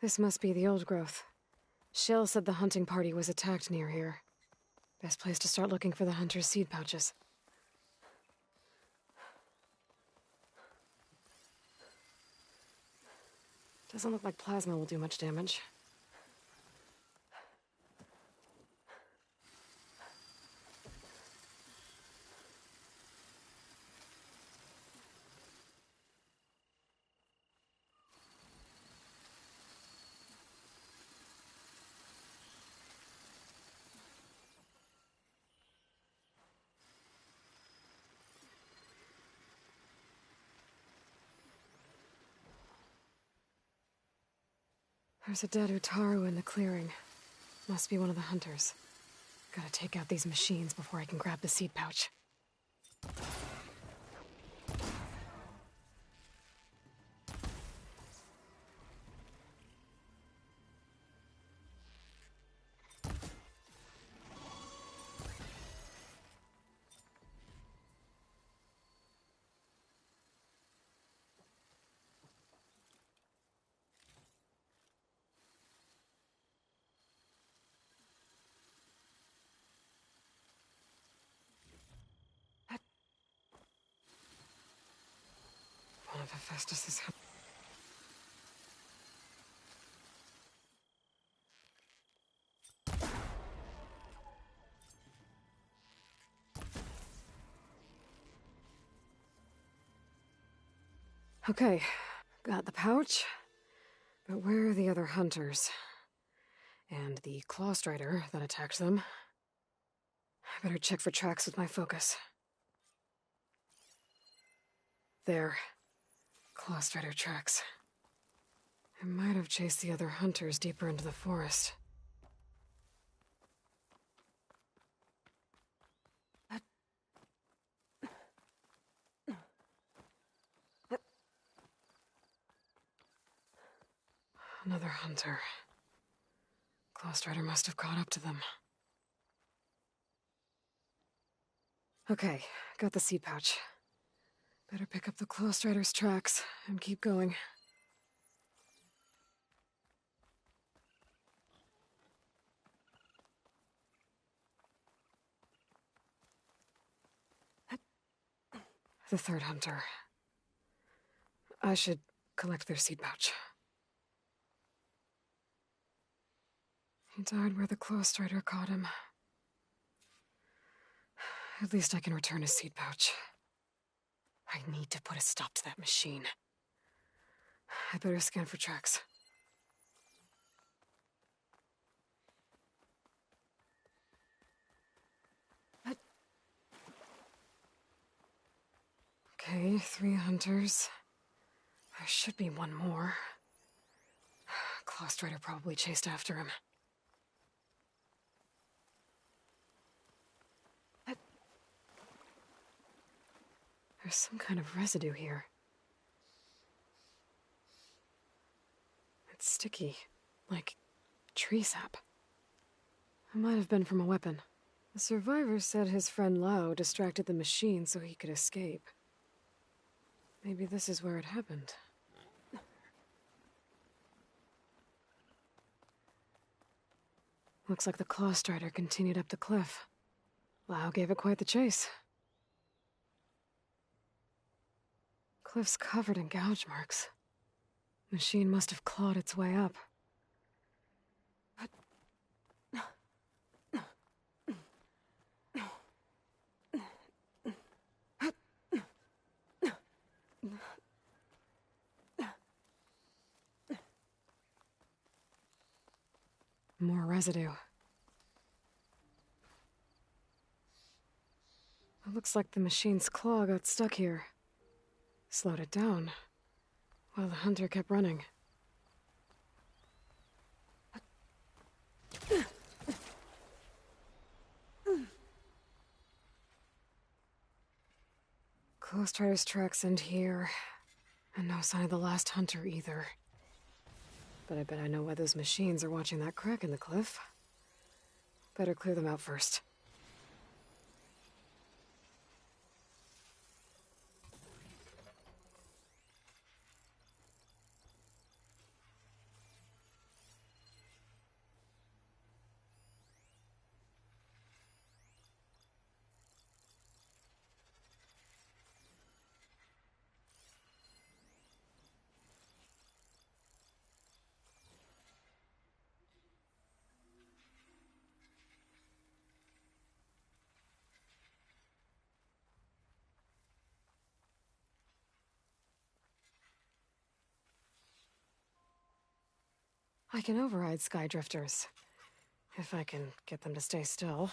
This must be the old growth. Shill said the hunting party was attacked near here. Best place to start looking for the hunter's seed pouches. Doesn't look like plasma will do much damage. There's a dead Utaru in the clearing. Must be one of the hunters. Gotta take out these machines before I can grab the seed pouch. Festus is... Okay, got the pouch. But where are the other hunters? And the claw strider that attacked them? I better check for tracks with my focus. There. Claw strider tracks. I might have chased the other hunters deeper into the forest. Another hunter. Claw strider must have caught up to them. Okay, got the seed pouch. Better pick up the claw strider's tracks and keep going. The third hunter. I should collect their seed pouch. He died where the claw strider caught him. At least I can return his seed pouch. I need to put a stop to that machine. I better scan for tracks. Okay, 3 hunters. There should be one more. Claw strider probably chased after him. There's some kind of residue here. It's sticky, like tree sap. It might have been from a weapon. The survivor said his friend Lao distracted the machine so he could escape. Maybe this is where it happened. Looks like the claw strider continued up the cliff. Lao gave it quite the chase. Cliff's covered in gouge marks. Machine must have clawed its way up. More residue. It looks like the machine's claw got stuck here. Slowed it down, while the hunter kept running. Claw strider's tracks end here, and no sign of the last hunter either. But I bet I know why those machines are watching that crack in the cliff. Better clear them out first. I can override sky drifters, if I can get them to stay still.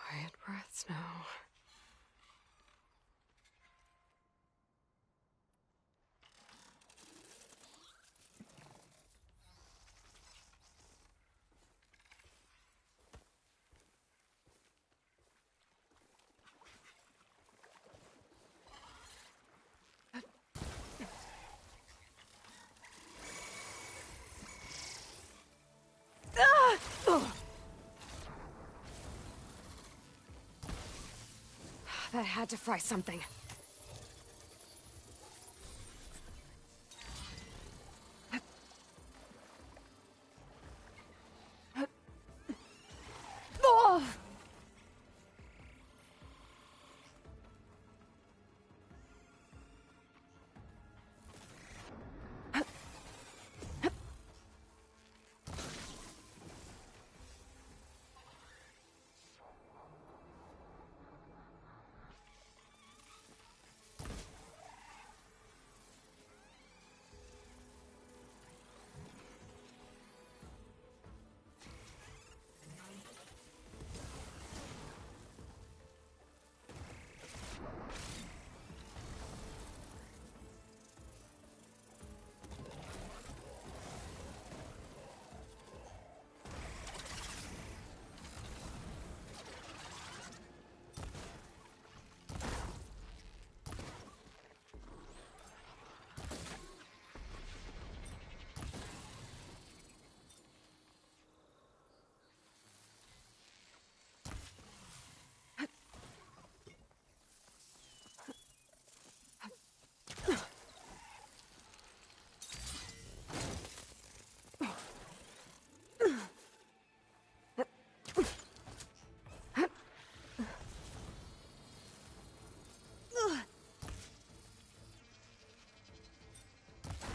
Quiet breaths now. That had to fry something. Oh!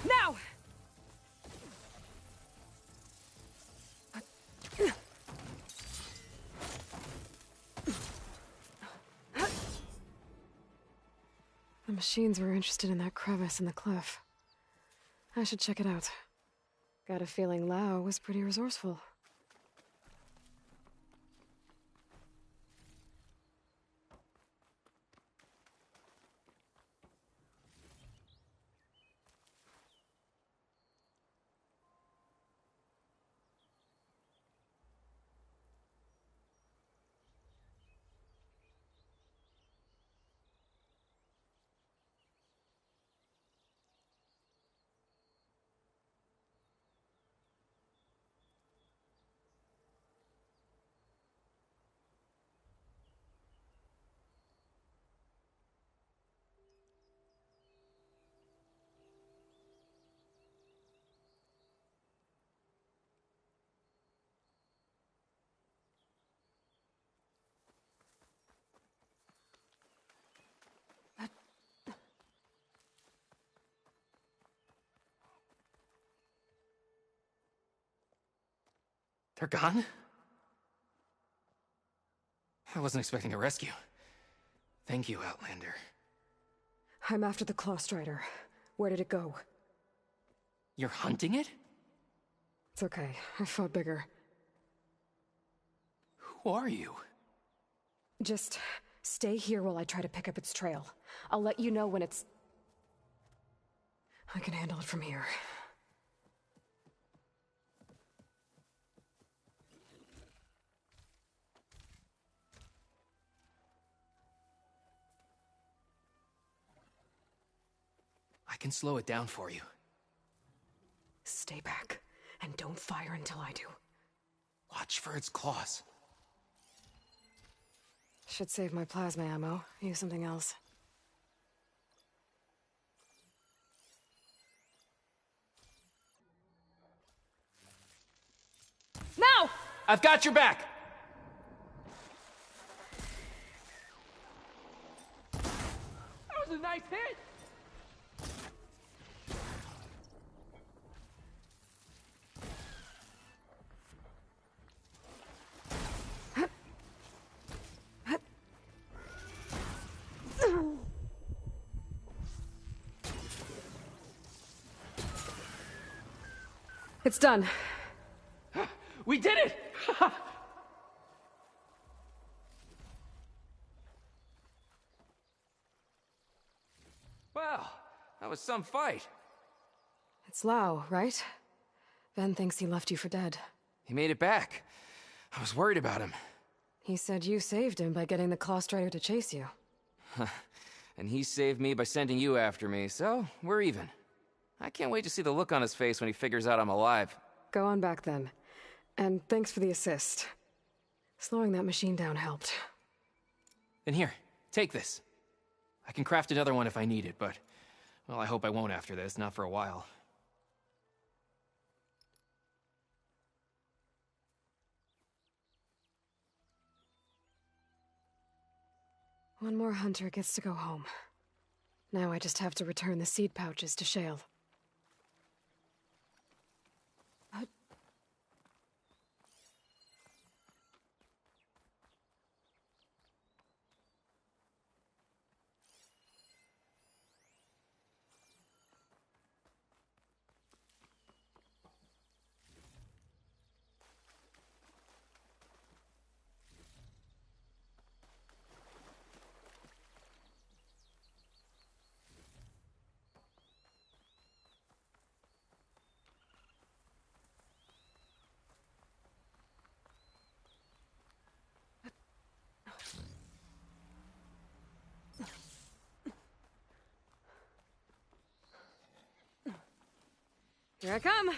Now! The machines were interested in that crevice in the cliff. I should check it out. Got a feeling Lao was pretty resourceful. They're gone? I wasn't expecting a rescue. Thank you, Outlander. I'm after the Claw Strider. Where did it go? You're hunting it? It's okay. I fought bigger. Who are you? Just stay here while I try to pick up its trail. I'll let you know when it's... I can handle it from here. I can slow it down for you. Stay back, and don't fire until I do. Watch for its claws. Should save my plasma ammo. Use something else. Now! I've got your back! That was a nice hit! It's done. We did it! Wow, that was some fight. It's Lao, right? Ben thinks he left you for dead. He made it back. I was worried about him. He said you saved him by getting the Claw Strider to chase you. And he saved me by sending you after me, so we're even. I can't wait to see the look on his face when he figures out I'm alive. Go on back then. And thanks for the assist. Slowing that machine down helped. And here, Take this. I can craft another one if I need it, but... well, I hope I won't after this, not for a while. One more hunter gets to go home. Now I just have to return the seed pouches to Shale. Here I come!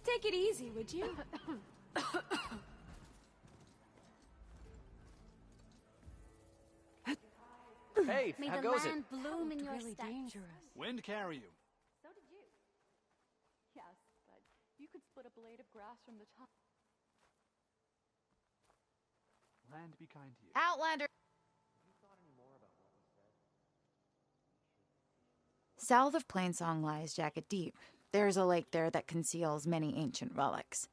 Take it easy, would you? Hey, May how the goes land it? bloom in your Really steps. dangerous. Wind carry you. So did you. Yes, but you could split a blade of grass from the top. Land be kind to you. Outlander! South of Plainsong lies Jacket Deep. There's a lake there that conceals many ancient relics.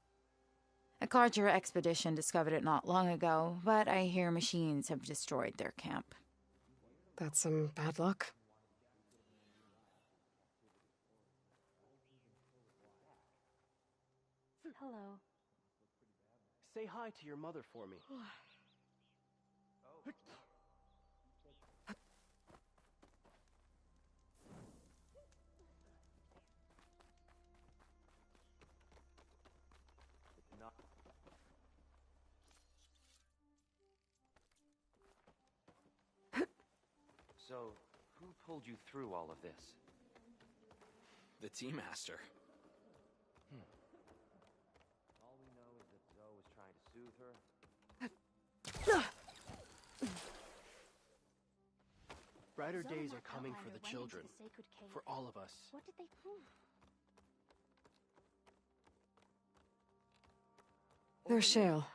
A Carter expedition discovered it not long ago, but I hear machines have destroyed their camp. That's some bad luck. Hello. Say hi to your mother for me. So, who pulled you through all of this? The Tea Master. All we know is that Zoe was trying to soothe her. Brighter Zoe days and are coming for Outlander the went children. into the sacred cave. For all of us. What did they prove? There's Shale.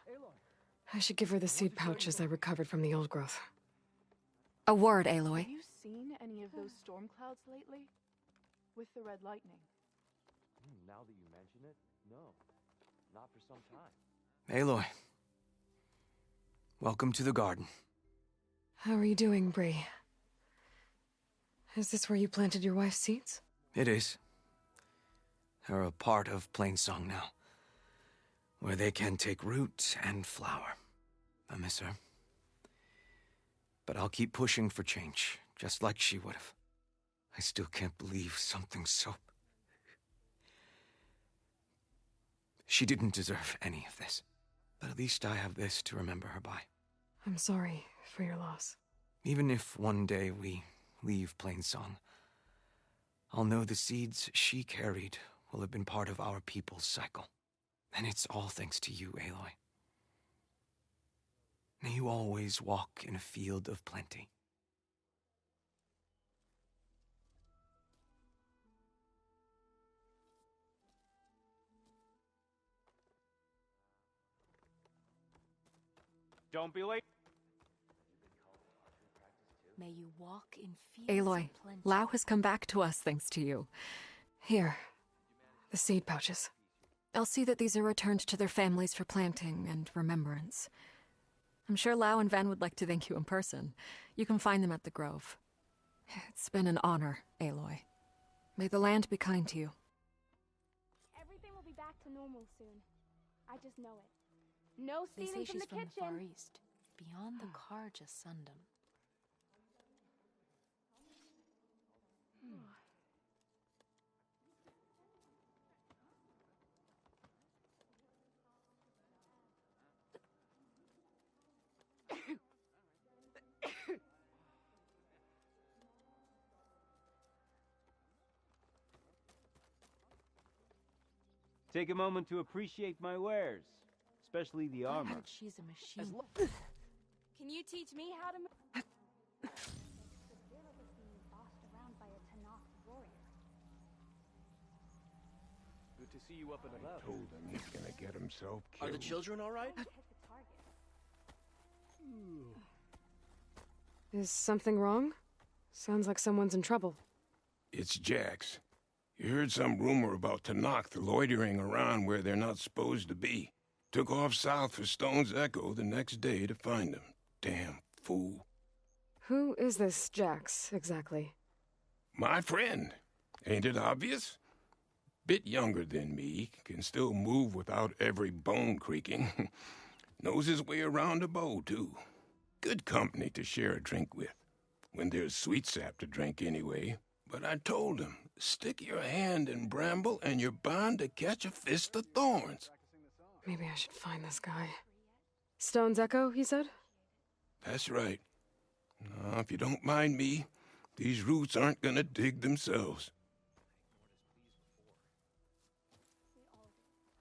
I should give her the seed pouches I recovered from the old growth. A word, Aloy. Have you seen any of those storm clouds lately? With the red lightning? Now that you mention it, no. Not for some time. Aloy. Welcome to the garden. How are you doing, Bree? Is this where you planted your wife's seeds? It is. They're a part of Plainsong now, where they can take root and flower. I miss her. But I'll keep pushing for change, just like she would have. I still can't believe something so... She didn't deserve any of this. But at least I have this to remember her by. I'm sorry for your loss. Even if one day we leave Plainsong, I'll know the seeds she carried will have been part of our people's cycle. And it's all thanks to you, Aloy. May you always walk in a field of plenty. Don't be late. May you walk in fields Aloy, of plenty. Lao has come back to us thanks to you. Here, the seed pouches. I'll see that these are returned to their families for planting and remembrance. I'm sure Lao and Van would like to thank you in person. You can find them at the Grove. It's been an honor, Aloy. May the land be kind to you. Everything will be back to normal soon. I just know it. No They stealing say from she's the from kitchen. the Far East, beyond the Karja Sundom. Take a moment to appreciate my wares, especially the I armor. heard she's a machine. Can you teach me how to move? Good to see you up and about. Told him he's gonna get himself killed. Are the children all right? Is something wrong? Sounds like someone's in trouble. It's Jax. You heard some rumor about Tanakh loitering around where they're not supposed to be. Took off south for Stone's Echo the next day to find him. Damn fool. Who is this Jax, exactly? My friend. Ain't it obvious? Bit younger than me, can still move without every bone creaking. Knows his way around a bow, too. Good company to share a drink with. When there's sweet sap to drink anyway. But I told him, stick your hand in bramble and you're bound to catch a fist of thorns. Maybe I should find this guy. Stone's Echo, he said? That's right. Now, if you don't mind me, these roots aren't gonna dig themselves.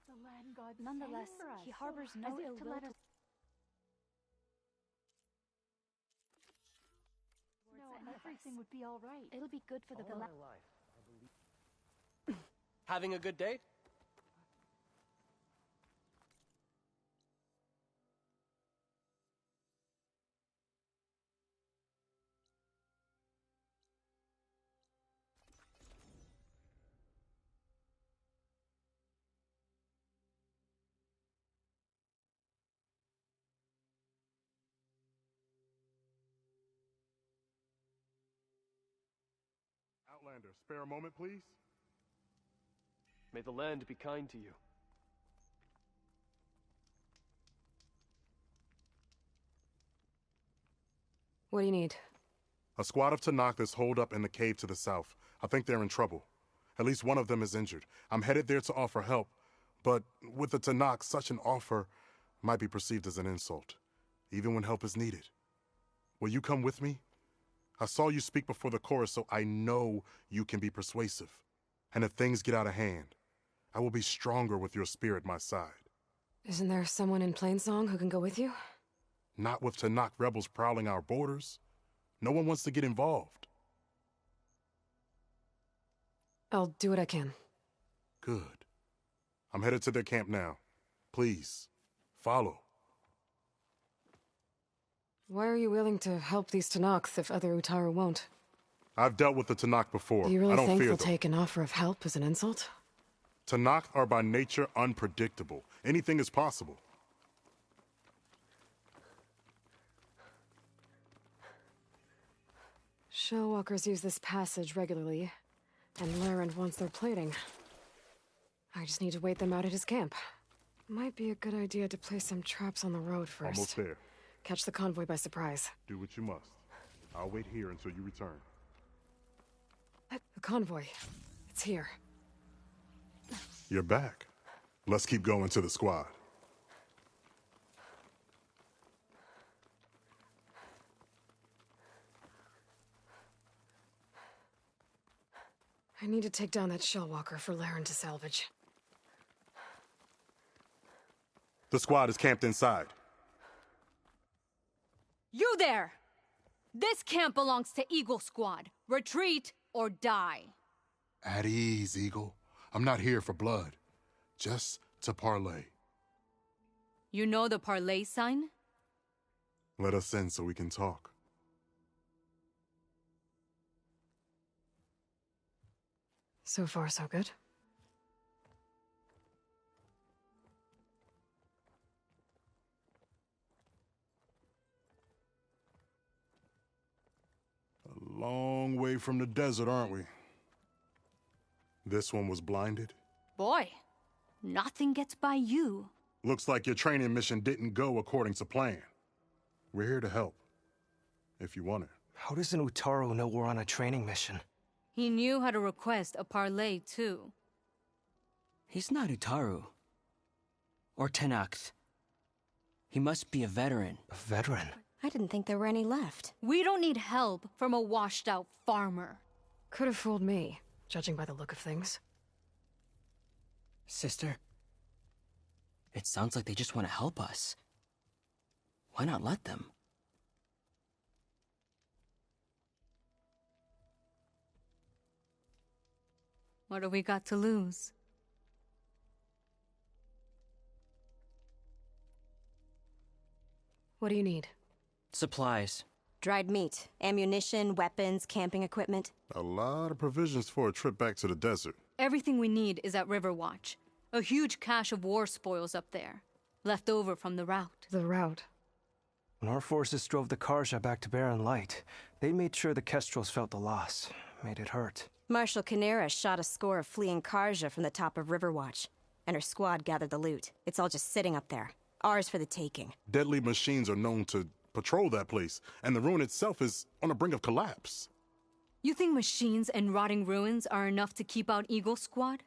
The land god nonetheless, he harbors no ill will to... No, everything would be all right. It'll be good for the All my life, I believe. Having a good day? Outlander, spare a moment, please? May the land be kind to you. What do you need? A squad of Tanakh is holed up in the cave to the south. I think they're in trouble. At least one of them is injured. I'm headed there to offer help, but with the Tanakh, such an offer might be perceived as an insult, even when help is needed. Will you come with me? I saw you speak before the chorus, so I know you can be persuasive. And if things get out of hand, I will be stronger with your spirit my side. Isn't there someone in Plainsong who can go with you? Not with Tanakh rebels prowling our borders. No one wants to get involved. I'll do what I can. Good. I'm headed to their camp now. Please, follow. Why are you willing to help these Tanakh if other Utaru won't? I've dealt with the Tanakh before. Do you really I don't think fear they'll them. take an offer of help as an insult? Tanakh are by nature unpredictable. Anything is possible. Shellwalkers use this passage regularly, and Larend wants their plating. I just need to wait them out at his camp. Might be a good idea to place some traps on the road first. Almost there. Catch the convoy by surprise. Do what you must. I'll wait here until you return. The convoy. It's here. You're back. Let's keep going to the squad. I need to take down that shell walker for Laren to salvage. The squad is camped inside. You there! This camp belongs to Eagle Squad. Retreat or die. At ease, Eagle. I'm not here for blood. Just to parlay. You know the parlay sign? Let us in so we can talk. So far, so good. A long way from the desert, aren't we? This one was blinded? Boy, nothing gets by you. Looks like your training mission didn't go according to plan. We're here to help, if you want it. How does an Utaru know we're on a training mission? He knew how to request a parlay, too. He's not Utaru. Or Tenax. He must be a veteran. A veteran? I didn't think there were any left. We don't need help from a washed-out farmer. Could have fooled me, judging by the look of things. Sister, it sounds like they just want to help us. Why not let them? What have we got to lose? What do you need? Supplies. Dried meat, ammunition, weapons, camping equipment. A lot of provisions for a trip back to the desert. Everything we need is at Riverwatch. A huge cache of war spoils up there. Left over from the route. The route? When our forces drove the Karja back to Barren Light, they made sure the Kestrels felt the loss. Made it hurt. Marshal Canera shot a score of fleeing Karja from the top of Riverwatch, and her squad gathered the loot. It's all just sitting up there. Ours for the taking. Deadly machines are known to patrol that place, and the ruin itself is on the brink of collapse. You think machines and rotting ruins are enough to keep out Eagle Squad?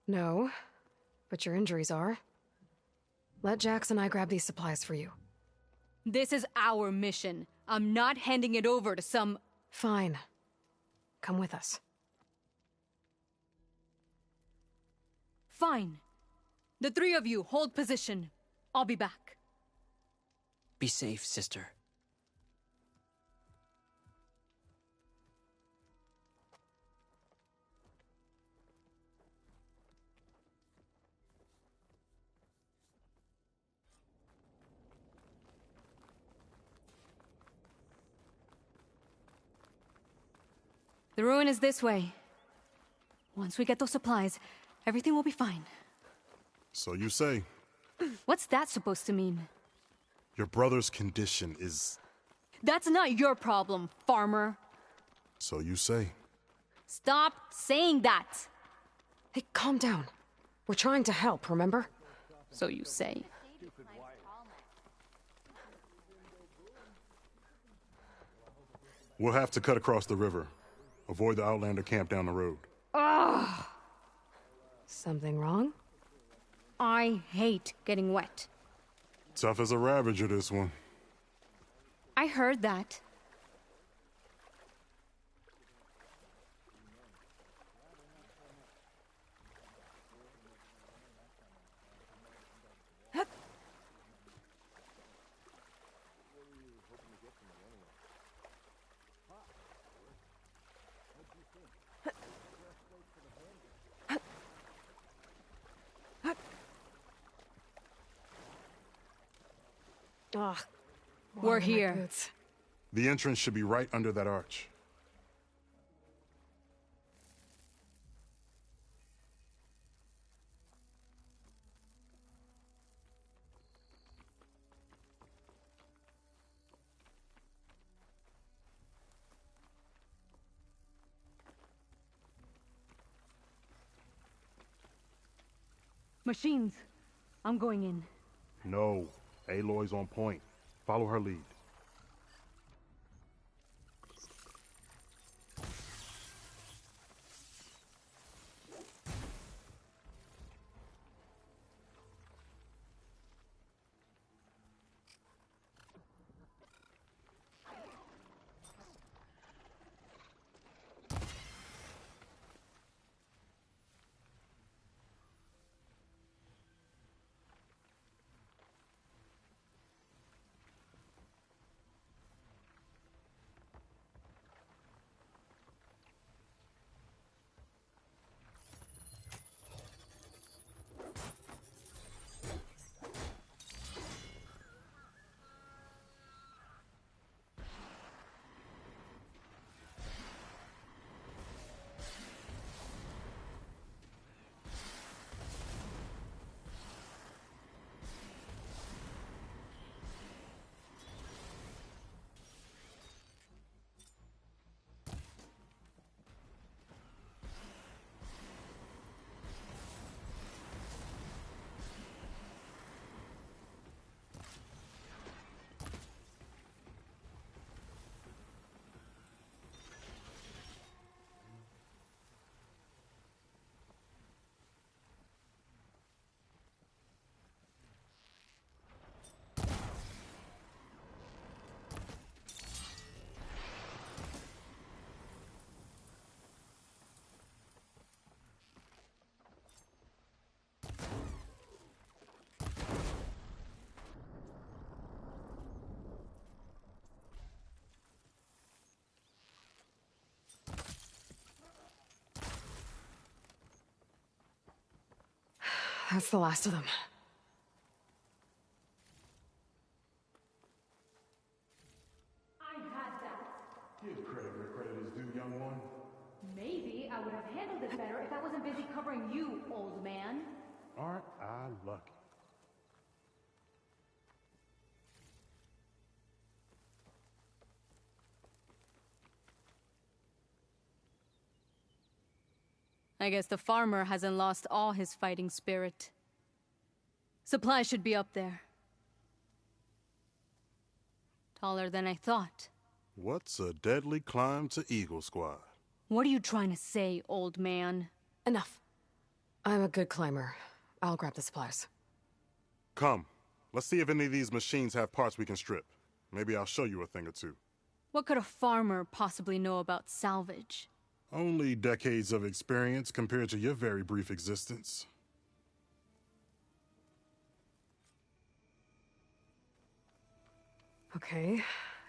No, but your injuries are. Let Jax and I grab these supplies for you. This is our mission. I'm not handing it over to some... Fine. Come with us. Fine. The three of you hold position. I'll be back. Be safe, sister. The ruin is this way. Once we get those supplies, everything will be fine. So you say. What's that supposed to mean? Your brother's condition is... That's not your problem, farmer. So you say. Stop saying that! Hey, calm down. We're trying to help, remember? So you say. We'll have to cut across the river. Avoid the Outlander camp down the road. Ugh! Something wrong? I hate getting wet. Tough as a Ravager, this one. I heard that. Ugh. We're here. The entrance should be right under that arch. Machines. I'm going in. No. Aloy's on point. Follow her lead. That's the last of them. I had that. Give credit where credit is due, young one. Maybe I would have handled it better if I wasn't busy covering you, old man. Aren't I lucky? I guess the farmer hasn't lost all his fighting spirit. Supplies should be up there. Taller than I thought. What's a deadly climb to Eagle Squad? What are you trying to say, old man? Enough. I'm a good climber. I'll grab the supplies. Come. Let's see if any of these machines have parts we can strip. Maybe I'll show you a thing or two. What could a farmer possibly know about salvage? Only decades of experience compared to your very brief existence. Okay,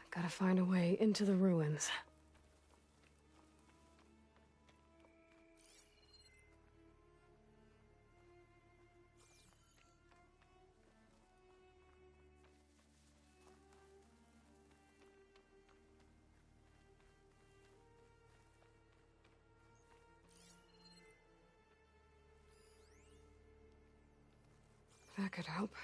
gotta find a way into the ruins. That could help.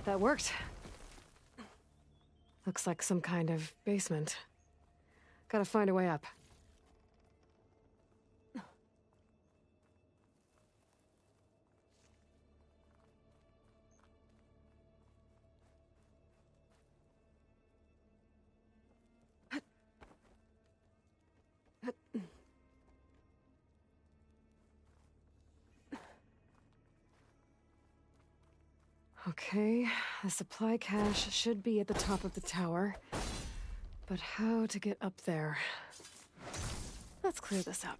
That worked. Looks like some kind of basement. Gotta find a way up. Okay, the supply cache should be at the top of the tower. But how to get up there? Let's clear this up.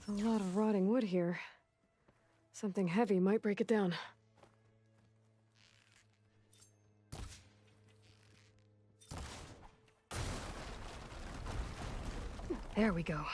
There's a lot of rotting wood here. Something heavy might break it down. There we go.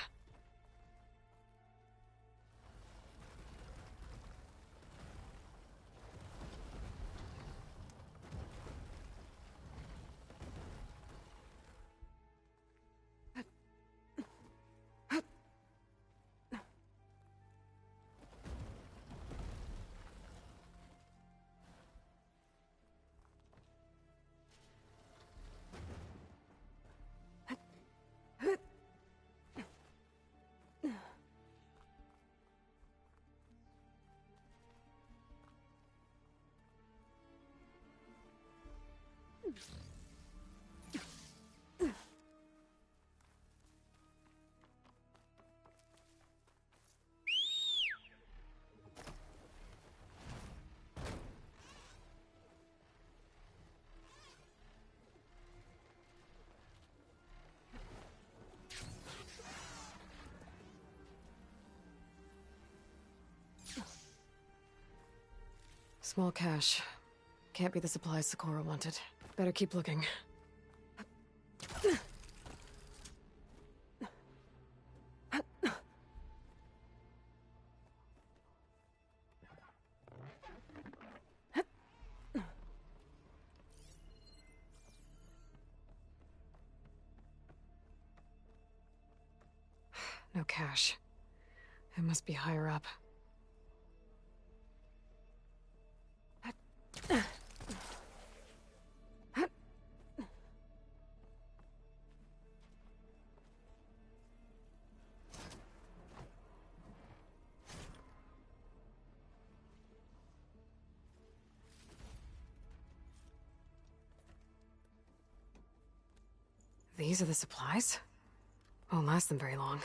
Small cache. Can't be the supplies Socorro wanted. Better keep looking. No cash. It must be higher up. These are the supplies? Won't last them very long.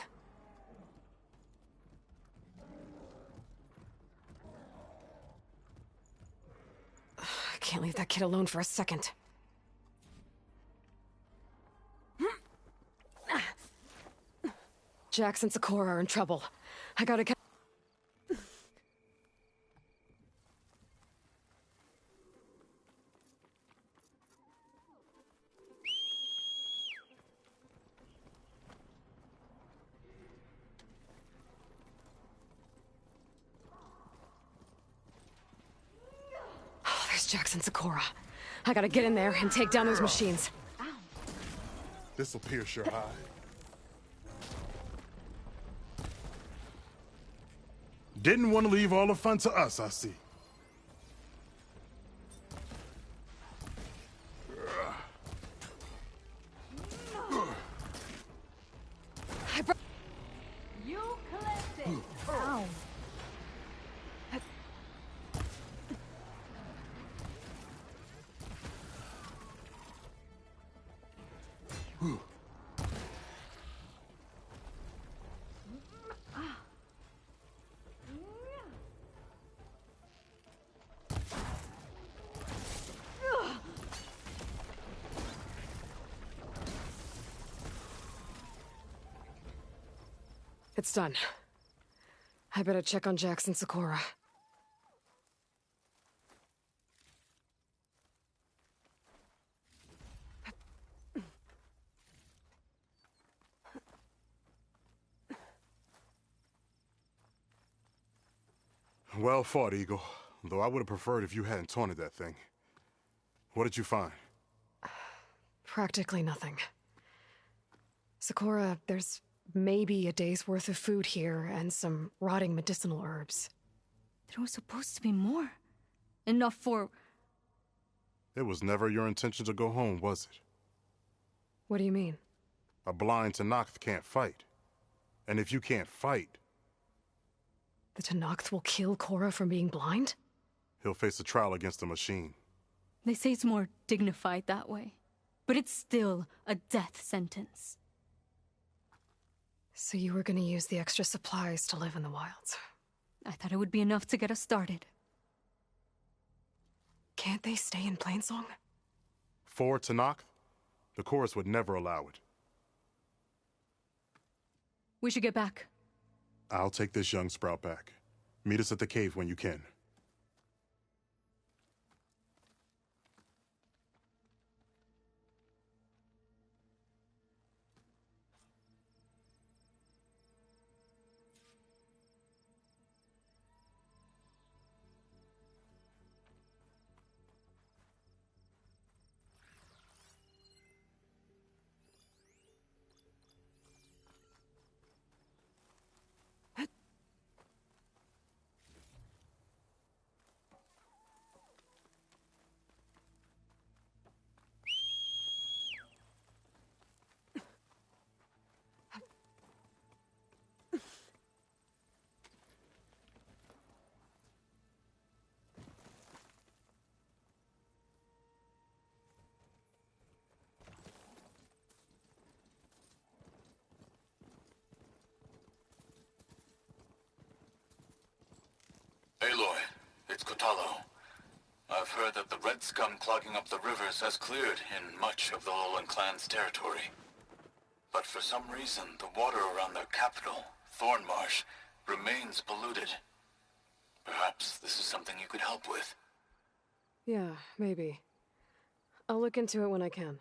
I can't leave that kid alone for a second. Jax and Sakura are in trouble. I gotta catch. Oh, there's Jax and Sakura. I gotta get in there and take down those machines. This'll pierce your eye. Didn't want to leave all the fun to us, I see. You collected. Ow. It's done. I better check on Jax and Sakura. Well fought, Eagle. Though I would have preferred if you hadn't taunted that thing. What did you find? Practically nothing. Sakura, there's maybe a day's worth of food here and some rotting medicinal herbs. There was supposed to be more. Enough for... It was never your intention to go home, was it? What do you mean? A blind Tenakth can't fight. And if you can't fight... The Tenakth will kill Korra from being blind? He'll face a trial against the machine. They say it's more dignified that way. But it's still a death sentence. So you were gonna use the extra supplies to live in the wilds? I thought it would be enough to get us started. Can't they stay in Plainsong? For Tenakth, the chorus would never allow it. We should get back. I'll take this young sprout back. Meet us at the cave when you can. Aloy, it's Kotalo. I've heard that the red scum clogging up the rivers has cleared in much of the Lowland clan's territory. But for some reason, the water around their capital, Thornmarsh, remains polluted. Perhaps this is something you could help with. Yeah, maybe. I'll look into it when I can.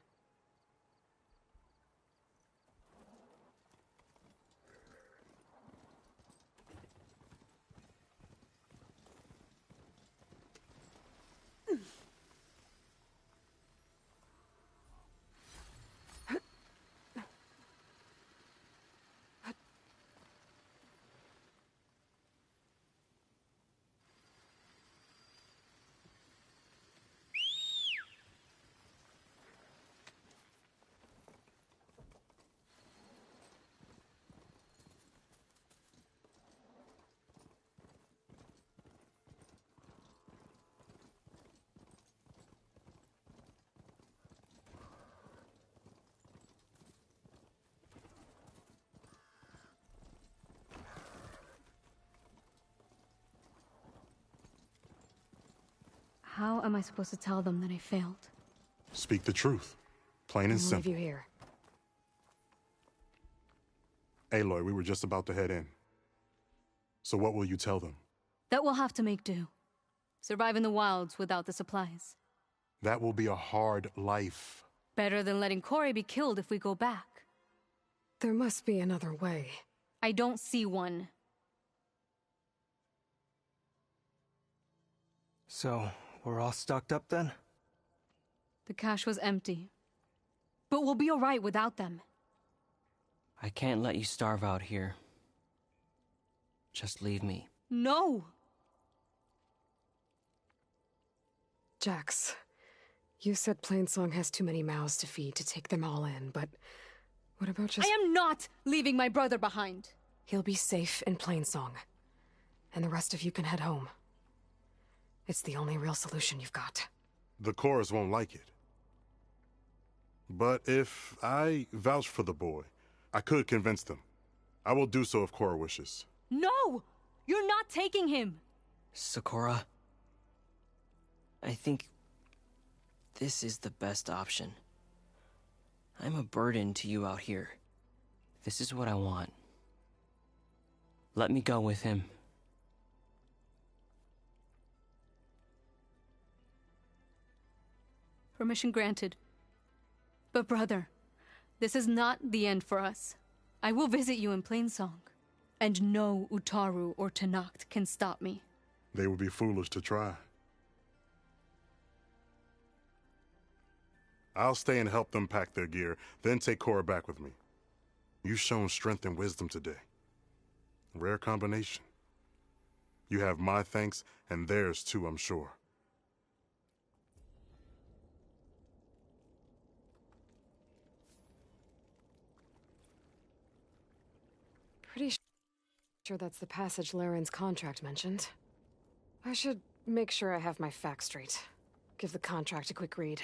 How am I supposed to tell them that I failed? Speak the truth. Plain and I'll leave simple. you here. Aloy, we were just about to head in. So what will you tell them? That we'll have to make do. Survive in the wilds without the supplies. That will be a hard life. Better than letting Corey be killed if we go back. There must be another way. I don't see one. So, we're all stocked up then? The cache was empty. But we'll be alright without them. I can't let you starve out here. Just leave me. No! Jax, you said Plainsong has too many mouths to feed to take them all in, but what about just— I am not leaving my brother behind! He'll be safe in Plainsong, and the rest of you can head home. It's the only real solution you've got. The chorus won't like it. But if I vouch for the boy, I could convince them. I will do so if Cora wishes. No! You're not taking him! Sakura, I think this is the best option. I'm a burden to you out here. This is what I want. Let me go with him. Permission granted. But brother, this is not the end for us. I will visit you in Plainsong. And no Utaru or Tanacht can stop me. They would be foolish to try. I'll stay and help them pack their gear, then take Cora back with me. You've shown strength and wisdom today. Rare combination. You have my thanks, and theirs too, I'm sure. Pretty sure that's the passage Laren's contract mentioned. I should make sure I have my facts straight. Give the contract a quick read.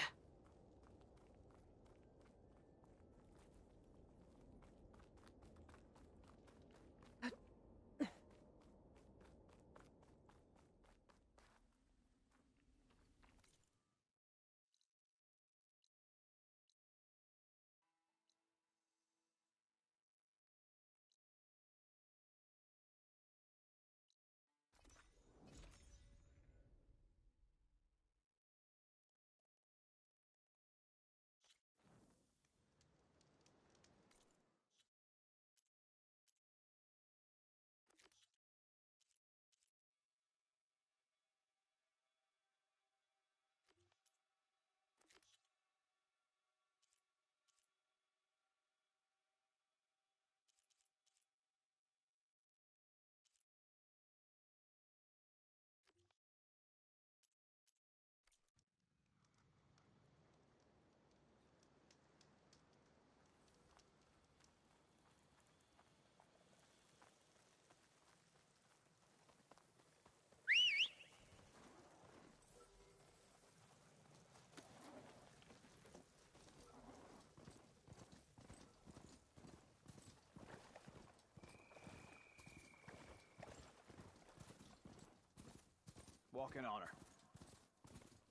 Walk in honor.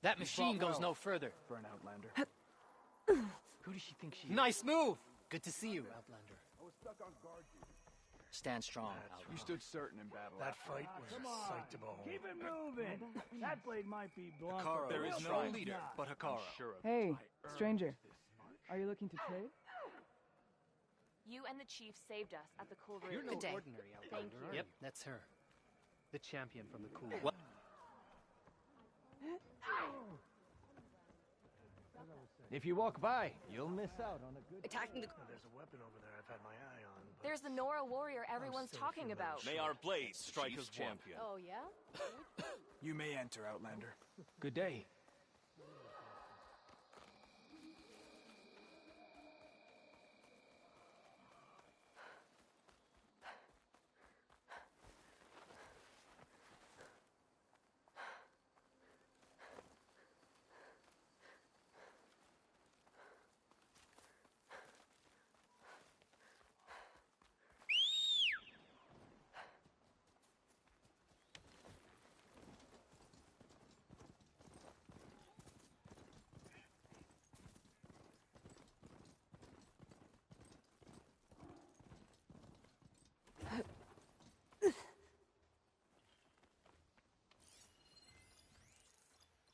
That machine goes no further for an Outlander. Who does she think she is? Nice move! Good to see you, Outlander. I was stuck on guard duty. Stand strong, Outlander. You stood certain in battle. That fight was Come a on, sight to behold. keep it moving. That blade might be blunt. Hikaru, there is no leader but Hikaru. Hey, stranger. Are you looking to trade? You and the chief saved us at the Cool Room. You're no Good day. ordinary Outlander. Thank you. Yep, that's her. The champion from the Cool. If you walk by, you'll miss out on a good. Attacking the. There's a weapon over there I've had my eye on. There's the Nora warrior everyone's talking about. May our blades strike as champion. Oh yeah. You may enter, Outlander. Good day.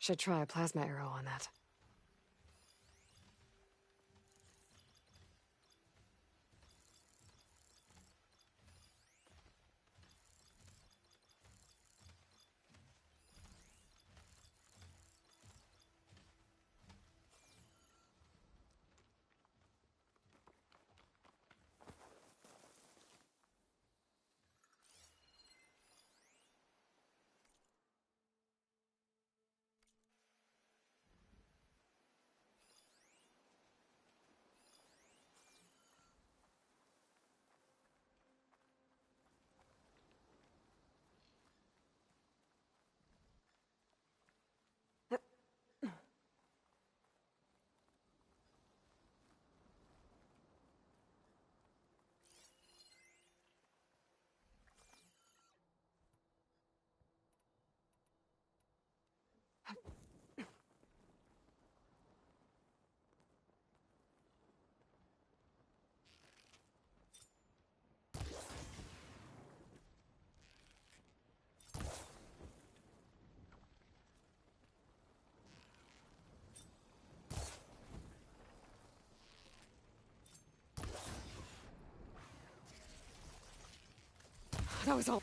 Should try a plasma arrow on that. That was all.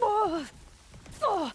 Oh! Oh!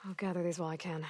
I'll gather these while I can.